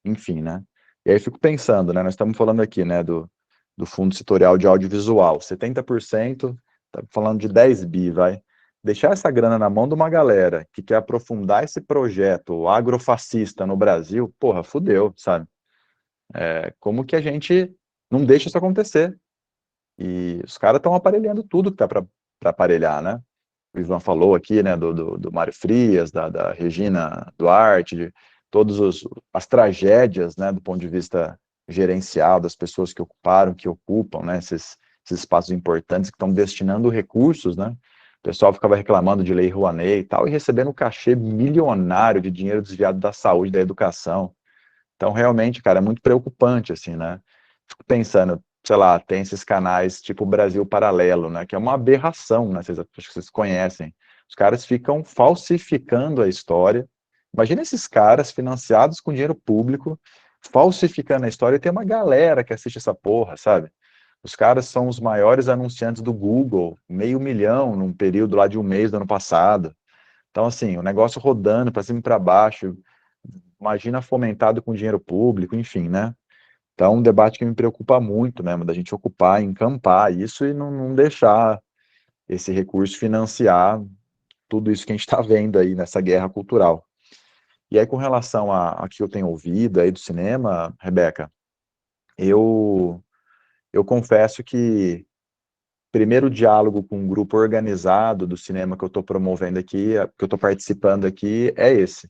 Enfim, né? E aí eu fico pensando, né? Nós estamos falando aqui, né, do Fundo Setorial de Audiovisual, 70%, tá falando de 10 bi, vai. Deixar essa grana na mão de uma galera que quer aprofundar esse projeto agrofascista no Brasil, porra, fudeu, sabe? Como que a gente não deixa isso acontecer? E os caras estão aparelhando tudo que tá para aparelhar, né? O Ivan falou aqui, né, do Mário Frias, da Regina Duarte, de todas as tragédias, né, do ponto de vista gerencial, das pessoas que ocuparam, que ocupam, né, esses espaços importantes que estão destinando recursos, né? O pessoal ficava reclamando de Lei Rouanet e tal, e recebendo um cachê milionário de dinheiro desviado da saúde, da educação. Então, realmente, cara, é muito preocupante, assim, né? Fico pensando, sei lá, tem esses canais tipo Brasil Paralelo, né? Que é uma aberração, né? Acho que vocês conhecem. Os caras ficam falsificando a história. Imagina esses caras financiados com dinheiro público, falsificando a história, e tem uma galera que assiste essa porra, sabe? Os caras são os maiores anunciantes do Google, 500 mil num período lá de um mês do ano passado. Então, assim, o negócio rodando para cima e para baixo, imagina fomentado com dinheiro público, enfim, né? Então, é um debate que me preocupa muito mesmo, da gente ocupar, encampar isso e não deixar esse recurso financiar tudo isso que a gente está vendo aí nessa guerra cultural. E aí, com relação a que eu tenho ouvido aí do cinema, Rebeca, eu confesso que primeiro diálogo com um grupo organizado do cinema que eu estou promovendo aqui, que eu estou participando aqui, é esse.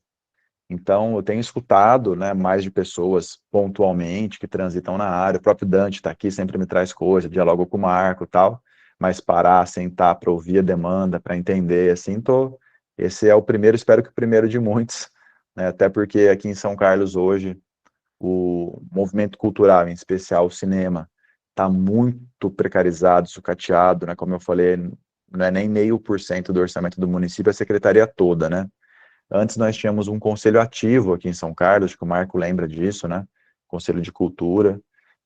Então, eu tenho escutado, né, mais de pessoas pontualmente que transitam na área. O próprio Dante está aqui, sempre me traz coisa, dialogo com o Marco e tal, mas parar, sentar para ouvir a demanda, para entender, assim, esse é o primeiro, espero que o primeiro de muitos, né, até porque aqui em São Carlos hoje, o movimento cultural, em especial o cinema, está muito precarizado, sucateado, né, como eu falei, não é nem 0,5% do orçamento do município, a secretaria toda, né. Antes nós tínhamos um conselho ativo aqui em São Carlos, acho que o Marco lembra disso, né? Conselho de Cultura,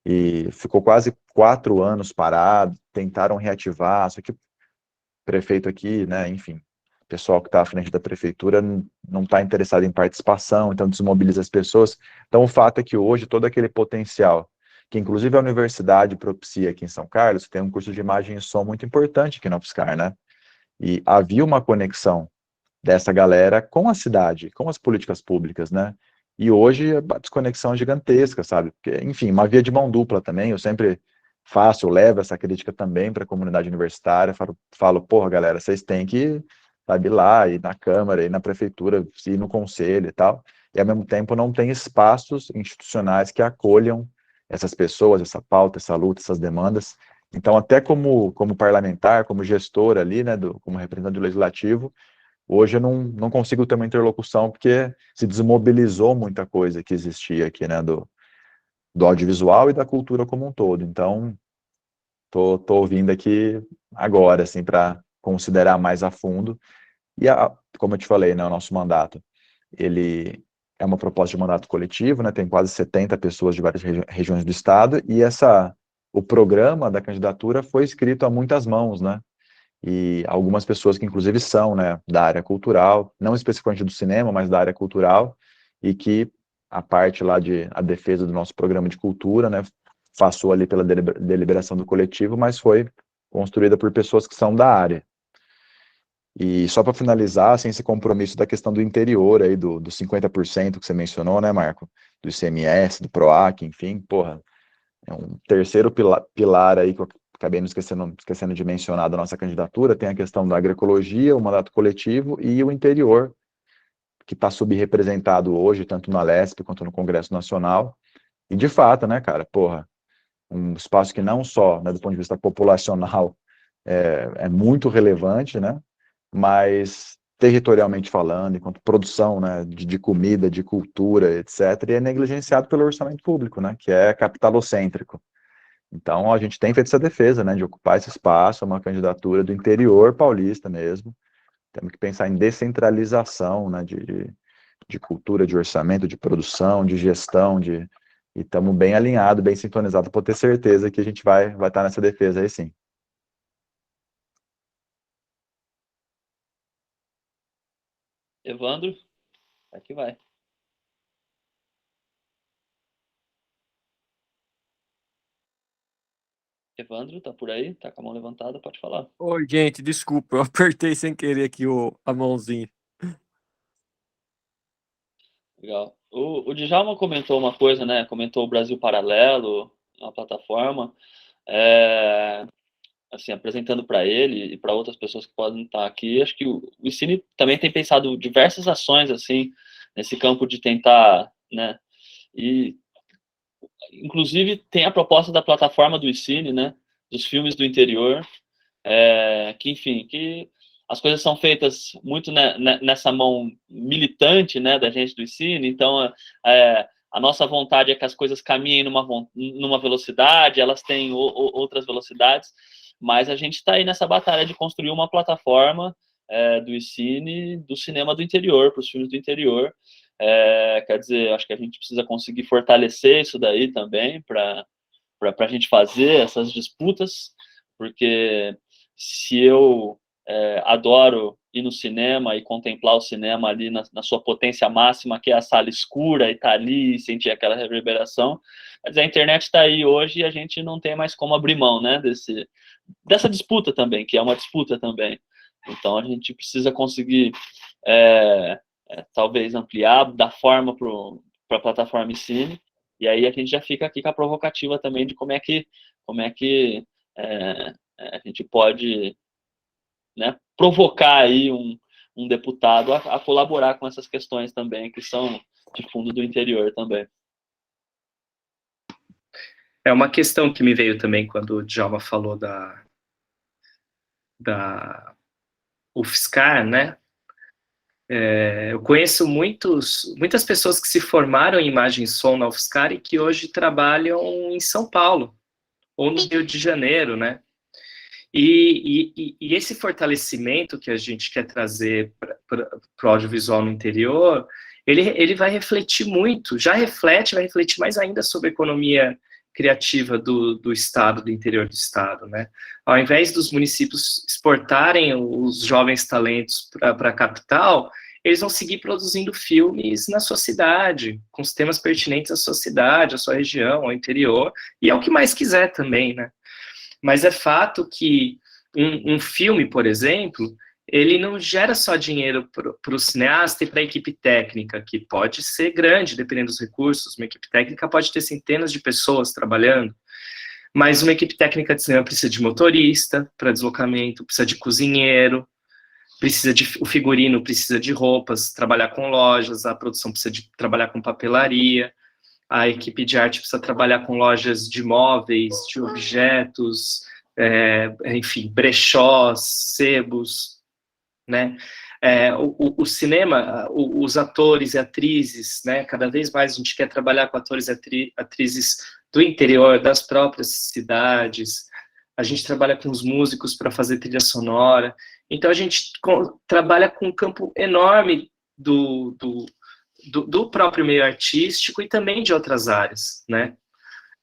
e ficou quase 4 anos parado, tentaram reativar, só que o prefeito aqui, né, enfim, o pessoal que está à frente da prefeitura não está interessado em participação, então desmobiliza as pessoas. Então o fato é que hoje todo aquele potencial, que inclusive a universidade propicia aqui em São Carlos, tem um curso de imagem e som muito importante aqui na UFSCar, né? E havia uma conexão dessa galera com a cidade, com as políticas públicas, né? E hoje a desconexão é gigantesca, sabe? Porque, enfim, uma via de mão dupla também, eu sempre faço, eu levo essa crítica também para a comunidade universitária, falo, porra, galera, vocês têm que, sabe, ir lá, ir na Câmara, ir na Prefeitura, ir no Conselho e tal, e ao mesmo tempo não tem espaços institucionais que acolham essas pessoas, essa pauta, essa luta, essas demandas. Então, até como parlamentar, como gestor ali, né, como representante do Legislativo, hoje eu não consigo ter uma interlocução porque se desmobilizou muita coisa que existia aqui, né, do audiovisual e da cultura como um todo. Então, tô ouvindo aqui agora, assim, para considerar mais a fundo. E, como eu te falei, né, o nosso mandato, ele é uma proposta de mandato coletivo, né, tem quase 70 pessoas de várias regiões do estado, e o programa da candidatura foi escrito a muitas mãos, né, e algumas pessoas que inclusive são, né, da área cultural, não especificamente do cinema, mas da área cultural, e que a parte lá de a defesa do nosso programa de cultura, né, passou ali pela deliberação do coletivo, mas foi construída por pessoas que são da área. E só para finalizar, assim, esse compromisso da questão do interior aí, do 50% que você mencionou, né, Marco? Do ICMS, do PROAC, enfim, porra, é um terceiro pilar aí que eu acabei não esquecendo de mencionar da nossa candidatura, tem a questão da agroecologia, o mandato coletivo e o interior, que está subrepresentado hoje, tanto na Lesp quanto no Congresso Nacional. E de fato, né, cara, porra, um espaço que não só, né, do ponto de vista populacional, é muito relevante, né, mas territorialmente falando, enquanto produção, né, de comida, de cultura, etc., e é negligenciado pelo orçamento público, né, que é capitalocêntrico. Então, a gente tem feito essa defesa, né, de ocupar esse espaço, uma candidatura do interior paulista mesmo. Temos que pensar em descentralização, né, de cultura, de orçamento, de produção, de gestão, e estamos bem alinhados, bem sintonizados, para ter certeza que a gente vai estar nessa defesa aí sim. Evandro, aqui vai. Evandro, tá por aí? Tá com a mão levantada, pode falar. Oi, gente, desculpa, eu apertei sem querer aqui a mãozinha. Legal. O Djalma comentou uma coisa, né? Comentou o Brasil Paralelo, uma plataforma, assim, apresentando para ele e para outras pessoas que podem estar aqui. Acho que o Icine também tem pensado diversas ações, assim, nesse campo de tentar, né? E, inclusive, tem a proposta da plataforma do Icine, né? Dos filmes do interior, que, enfim, que as coisas são feitas muito nessa mão militante, né, da gente do Icine, então a nossa vontade é que as coisas caminhem numa velocidade, elas têm outras velocidades, mas a gente está aí nessa batalha de construir uma plataforma do Icine, do cinema do interior, para os filmes do interior. Quer dizer, acho que a gente precisa conseguir fortalecer isso daí também, para a gente fazer essas disputas, porque se eu adoro ir no cinema e contemplar o cinema ali na sua potência máxima, que é a sala escura, e estar ali e sentir aquela reverberação, mas a internet está aí hoje e a gente não tem mais como abrir mão, né, dessa disputa também, que é uma disputa também. Então a gente precisa conseguir talvez ampliar, dar forma para a plataforma Icine, e aí a gente já fica aqui com a provocativa também de como é que a gente pode, né, provocar aí um deputado a colaborar com essas questões também, que são de fundo do interior também. É uma questão que me veio também quando o Djalma falou da UFSCar, né? Eu conheço muitas pessoas que se formaram em imagem e som na UFSCar e que hoje trabalham em São Paulo ou no Rio de Janeiro, né? E esse fortalecimento que a gente quer trazer para o audiovisual no interior, ele vai refletir muito, já reflete, vai refletir mais ainda sobre a economia criativa do Estado, do interior do Estado, né? Ao invés dos municípios exportarem os jovens talentos para a capital, eles vão seguir produzindo filmes na sua cidade, com os temas pertinentes à sua cidade, à sua região, ao interior, e é o que mais quiser também, né? Mas é fato que um filme, por exemplo, ele não gera só dinheiro para o cineasta e para a equipe técnica, que pode ser grande, dependendo dos recursos. Uma equipe técnica pode ter centenas de pessoas trabalhando, mas uma equipe técnica de cinema precisa de motorista para deslocamento, precisa de cozinheiro, o figurino precisa de roupas, trabalhar com lojas, a produção precisa de trabalhar com papelaria, a equipe de arte precisa trabalhar com lojas de móveis, de objetos, enfim, brechós, sebos, né? O cinema, os atores e atrizes, né? Cada vez mais a gente quer trabalhar com atores e atrizes do interior, das próprias cidades. A gente trabalha com os músicos para fazer trilha sonora. Então a gente trabalha com um campo enorme do próprio meio artístico e também de outras áreas, né?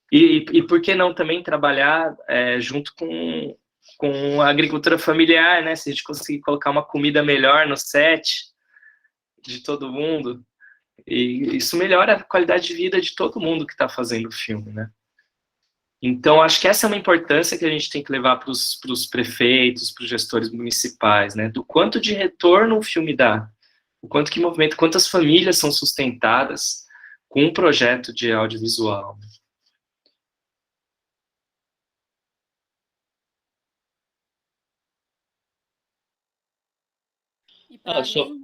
E por que não também trabalhar junto com a agricultura familiar, né? Se a gente conseguir colocar uma comida melhor no set de todo mundo, e isso melhora a qualidade de vida de todo mundo que está fazendo o filme, né? Então, acho que essa é uma importância que a gente tem que levar para os prefeitos, para os gestores municipais, né? Do quanto de retorno o filme dá, o quanto que movimenta, quantas famílias são sustentadas com um projeto de audiovisual. E para além...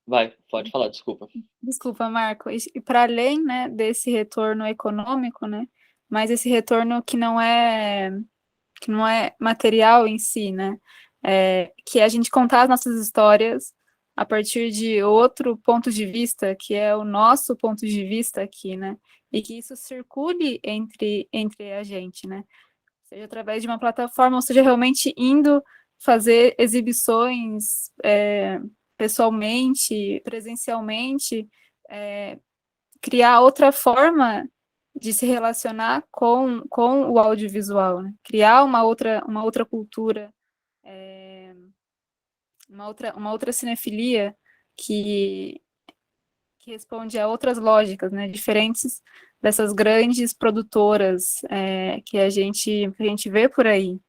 Vai, pode falar, desculpa. Desculpa, Marco. E para além, né, desse retorno econômico, né, mas esse retorno que não é material em si, né, que é a gente contar as nossas histórias a partir de outro ponto de vista, que é o nosso ponto de vista aqui, né, e que isso circule entre a gente, né, seja através de uma plataforma, ou seja, realmente indo fazer exibições pessoalmente, presencialmente, criar outra forma de se relacionar com o audiovisual, né? Criar uma outra cultura, uma outra cinefilia que responde a outras lógicas, né? Diferentes dessas grandes produtoras que a gente vê por aí.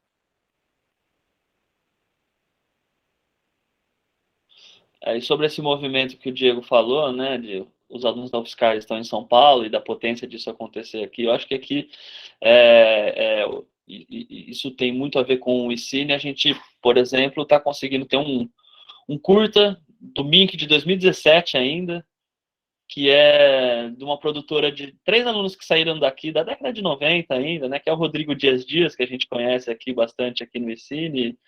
E sobre esse movimento que o Diego falou, né, de os alunos da UFSCar estão em São Paulo e da potência disso acontecer aqui, eu acho que aqui isso tem muito a ver com o ICINE. A gente, por exemplo, está conseguindo ter um curta do MINC de 2017 ainda, que é de uma produtora de 3 alunos que saíram daqui da década de 90 ainda, né, que é o Rodrigo Dias Dias, que a gente conhece aqui bastante aqui no ICINE,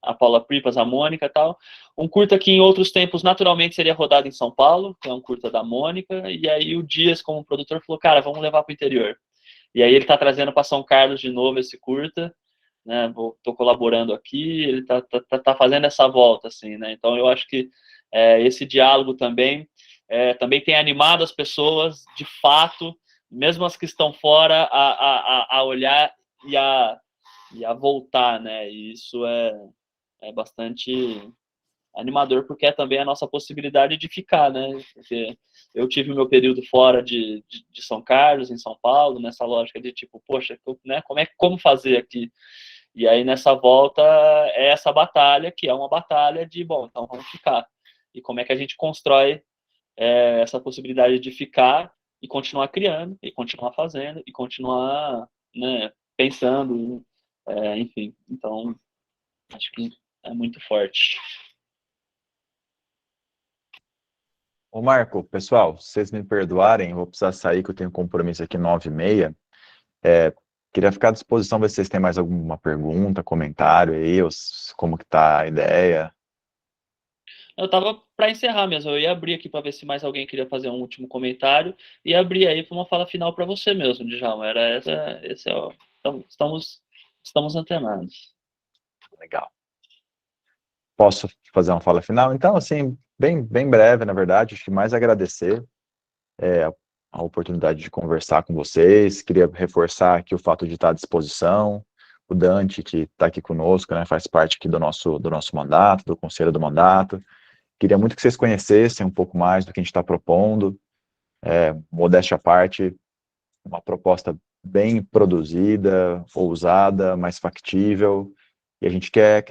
a Paula Pripas, a Mônica e tal. Um curta que em outros tempos naturalmente seria rodado em São Paulo, que é um curta da Mônica, e aí o Dias, como produtor, falou, cara, vamos levar para o interior. E aí ele está trazendo para São Carlos de novo esse curta, né, estou colaborando aqui, ele tá fazendo essa volta, assim, né, então eu acho que esse diálogo também tem animado as pessoas, de fato, mesmo as que estão fora, a olhar e a voltar, né, e isso é bastante animador, porque é também a nossa possibilidade de ficar, né? Porque eu tive o meu período fora de São Carlos, em São Paulo, nessa lógica de tipo, poxa, né, como fazer aqui? E aí nessa volta é essa batalha, que é uma batalha de, bom, então vamos ficar. E como é que a gente constrói essa possibilidade de ficar e continuar criando, e continuar fazendo, e continuar, né, pensando, enfim. Então, acho que é muito forte. Ô, Marco, pessoal, se vocês me perdoarem, eu vou precisar sair, que eu tenho compromisso aqui 9h30. Queria ficar à disposição, ver se vocês têm mais alguma pergunta, comentário aí, ou como que tá a ideia. Eu tava para encerrar mesmo, eu ia abrir aqui para ver se mais alguém queria fazer um último comentário e abrir aí para uma fala final para você mesmo, Djalma. Era esse é o, estamos antenados. Legal. Posso fazer uma fala final? Então, assim, bem breve, na verdade, acho que mais agradecer a oportunidade de conversar com vocês, queria reforçar aqui o fato de estar à disposição, o Dante, que está aqui conosco, né, faz parte aqui do nosso mandato, do conselho do mandato. Queria muito que vocês conhecessem um pouco mais do que a gente está propondo, modéstia à parte, uma proposta bem produzida, ousada, mais factível, e a gente quer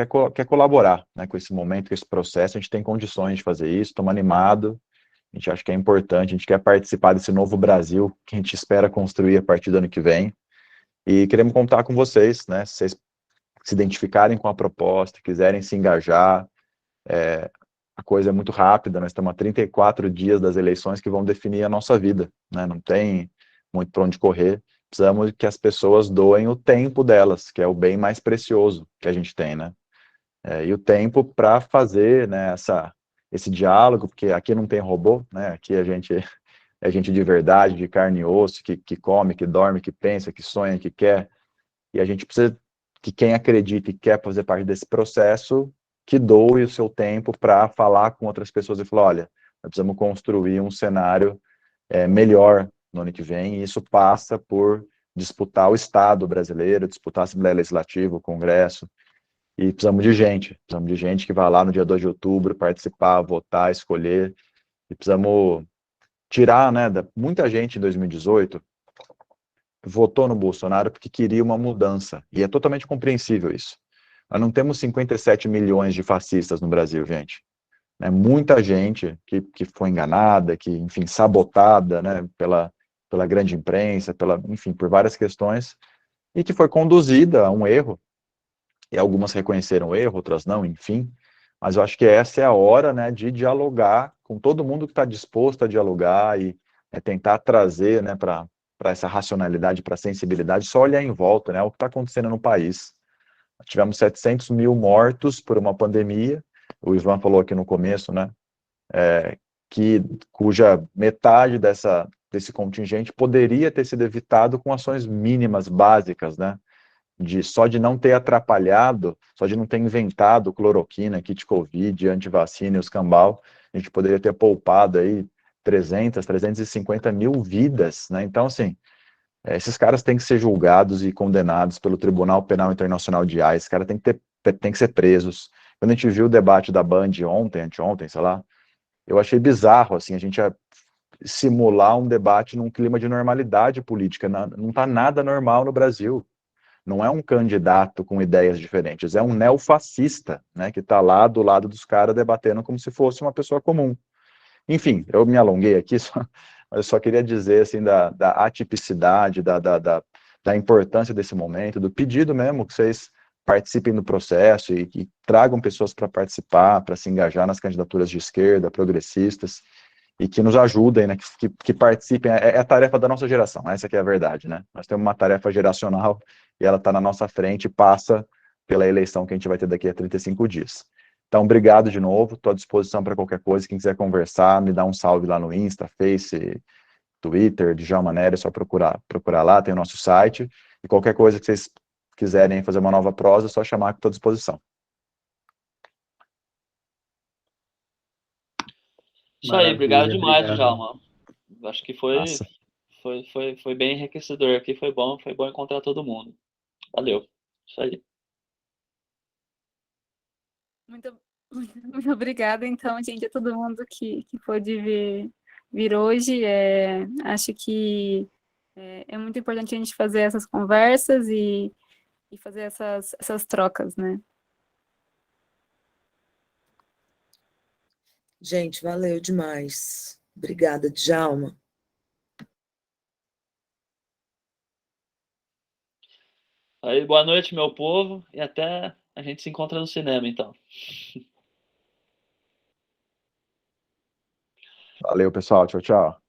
colaborar, né, com esse momento, com esse processo, a gente tem condições de fazer isso, estamos animados, a gente acha que é importante, a gente quer participar desse novo Brasil que a gente espera construir a partir do ano que vem, e queremos contar com vocês, né, se vocês se identificarem com a proposta, quiserem se engajar, a coisa é muito rápida, nós estamos a 34 dias das eleições que vão definir a nossa vida, né, não tem muito para onde correr, precisamos que as pessoas doem o tempo delas, que é o bem mais precioso que a gente tem, né, e o tempo para fazer, né, esse diálogo, porque aqui não tem robô, né, aqui a gente é gente de verdade, de carne e osso, que come, que dorme, que pensa, que sonha, que quer, e a gente precisa que quem acredita e quer fazer parte desse processo, que doe o seu tempo para falar com outras pessoas e falar, olha, nós precisamos construir um cenário melhor no ano que vem, e isso passa por disputar o Estado brasileiro, disputar a Assembleia Legislativa, o Congresso, e precisamos de gente que vá lá no dia 2 de outubro participar, votar, escolher, e precisamos tirar, né, muita gente em 2018 votou no Bolsonaro porque queria uma mudança, e é totalmente compreensível isso. Nós não temos 57 milhões de fascistas no Brasil, gente. Muita gente que foi enganada, que, enfim, sabotada, né, pela grande imprensa, enfim, por várias questões, e que foi conduzida a um erro, e algumas reconheceram o erro, outras não, enfim, mas eu acho que essa é a hora, né, de dialogar com todo mundo que está disposto a dialogar e tentar trazer, né, para essa racionalidade, para a sensibilidade, só olhar em volta, né, o que está acontecendo no país. Tivemos 700 mil mortos por uma pandemia, o Ivan falou aqui no começo, né, cuja metade desse contingente poderia ter sido evitado com ações mínimas, básicas, né, só de não ter atrapalhado, só de não ter inventado cloroquina, kit Covid, antivacina e os cambal, a gente poderia ter poupado aí 350 mil vidas, né, então, assim, esses caras têm que ser julgados e condenados pelo Tribunal Penal Internacional de Haia, esses caras têm que ser presos. Quando a gente viu o debate da Band anteontem, sei lá, eu achei bizarro, assim, a gente ia simular um debate num clima de normalidade política, não está nada normal no Brasil. Não é um candidato com ideias diferentes, é um neofascista, né, que está lá do lado dos caras debatendo como se fosse uma pessoa comum. Enfim, eu me alonguei aqui, mas eu só queria dizer, assim, da atipicidade, da importância desse momento, do pedido mesmo que vocês participem do processo e tragam pessoas para participar, para se engajar nas candidaturas de esquerda, progressistas, e que nos ajudem, né, que participem, é a tarefa da nossa geração, essa que é a verdade, né, nós temos uma tarefa geracional e ela está na nossa frente e passa pela eleição que a gente vai ter daqui a 35 dias. Então, obrigado de novo, estou à disposição para qualquer coisa, quem quiser conversar, me dá um salve lá no Insta, Face, Twitter, Djalma Nery, é só procurar lá, tem o nosso site, e qualquer coisa que vocês quiserem fazer uma nova prosa, é só chamar que estou à disposição. Isso aí, obrigado Maravilha, demais, obrigado. Djalma. Acho que foi Massa. bem enriquecedor aqui, foi bom encontrar todo mundo. Valeu. Isso aí. Muito, muito obrigada, então, gente, a todo mundo que pôde vir hoje. Acho que é muito importante a gente fazer essas conversas e fazer essas trocas, né? Gente, valeu demais. Obrigada, Djalma. Aí, boa noite, meu povo, e até a gente se encontra no cinema, então. Valeu, pessoal. Tchau, tchau.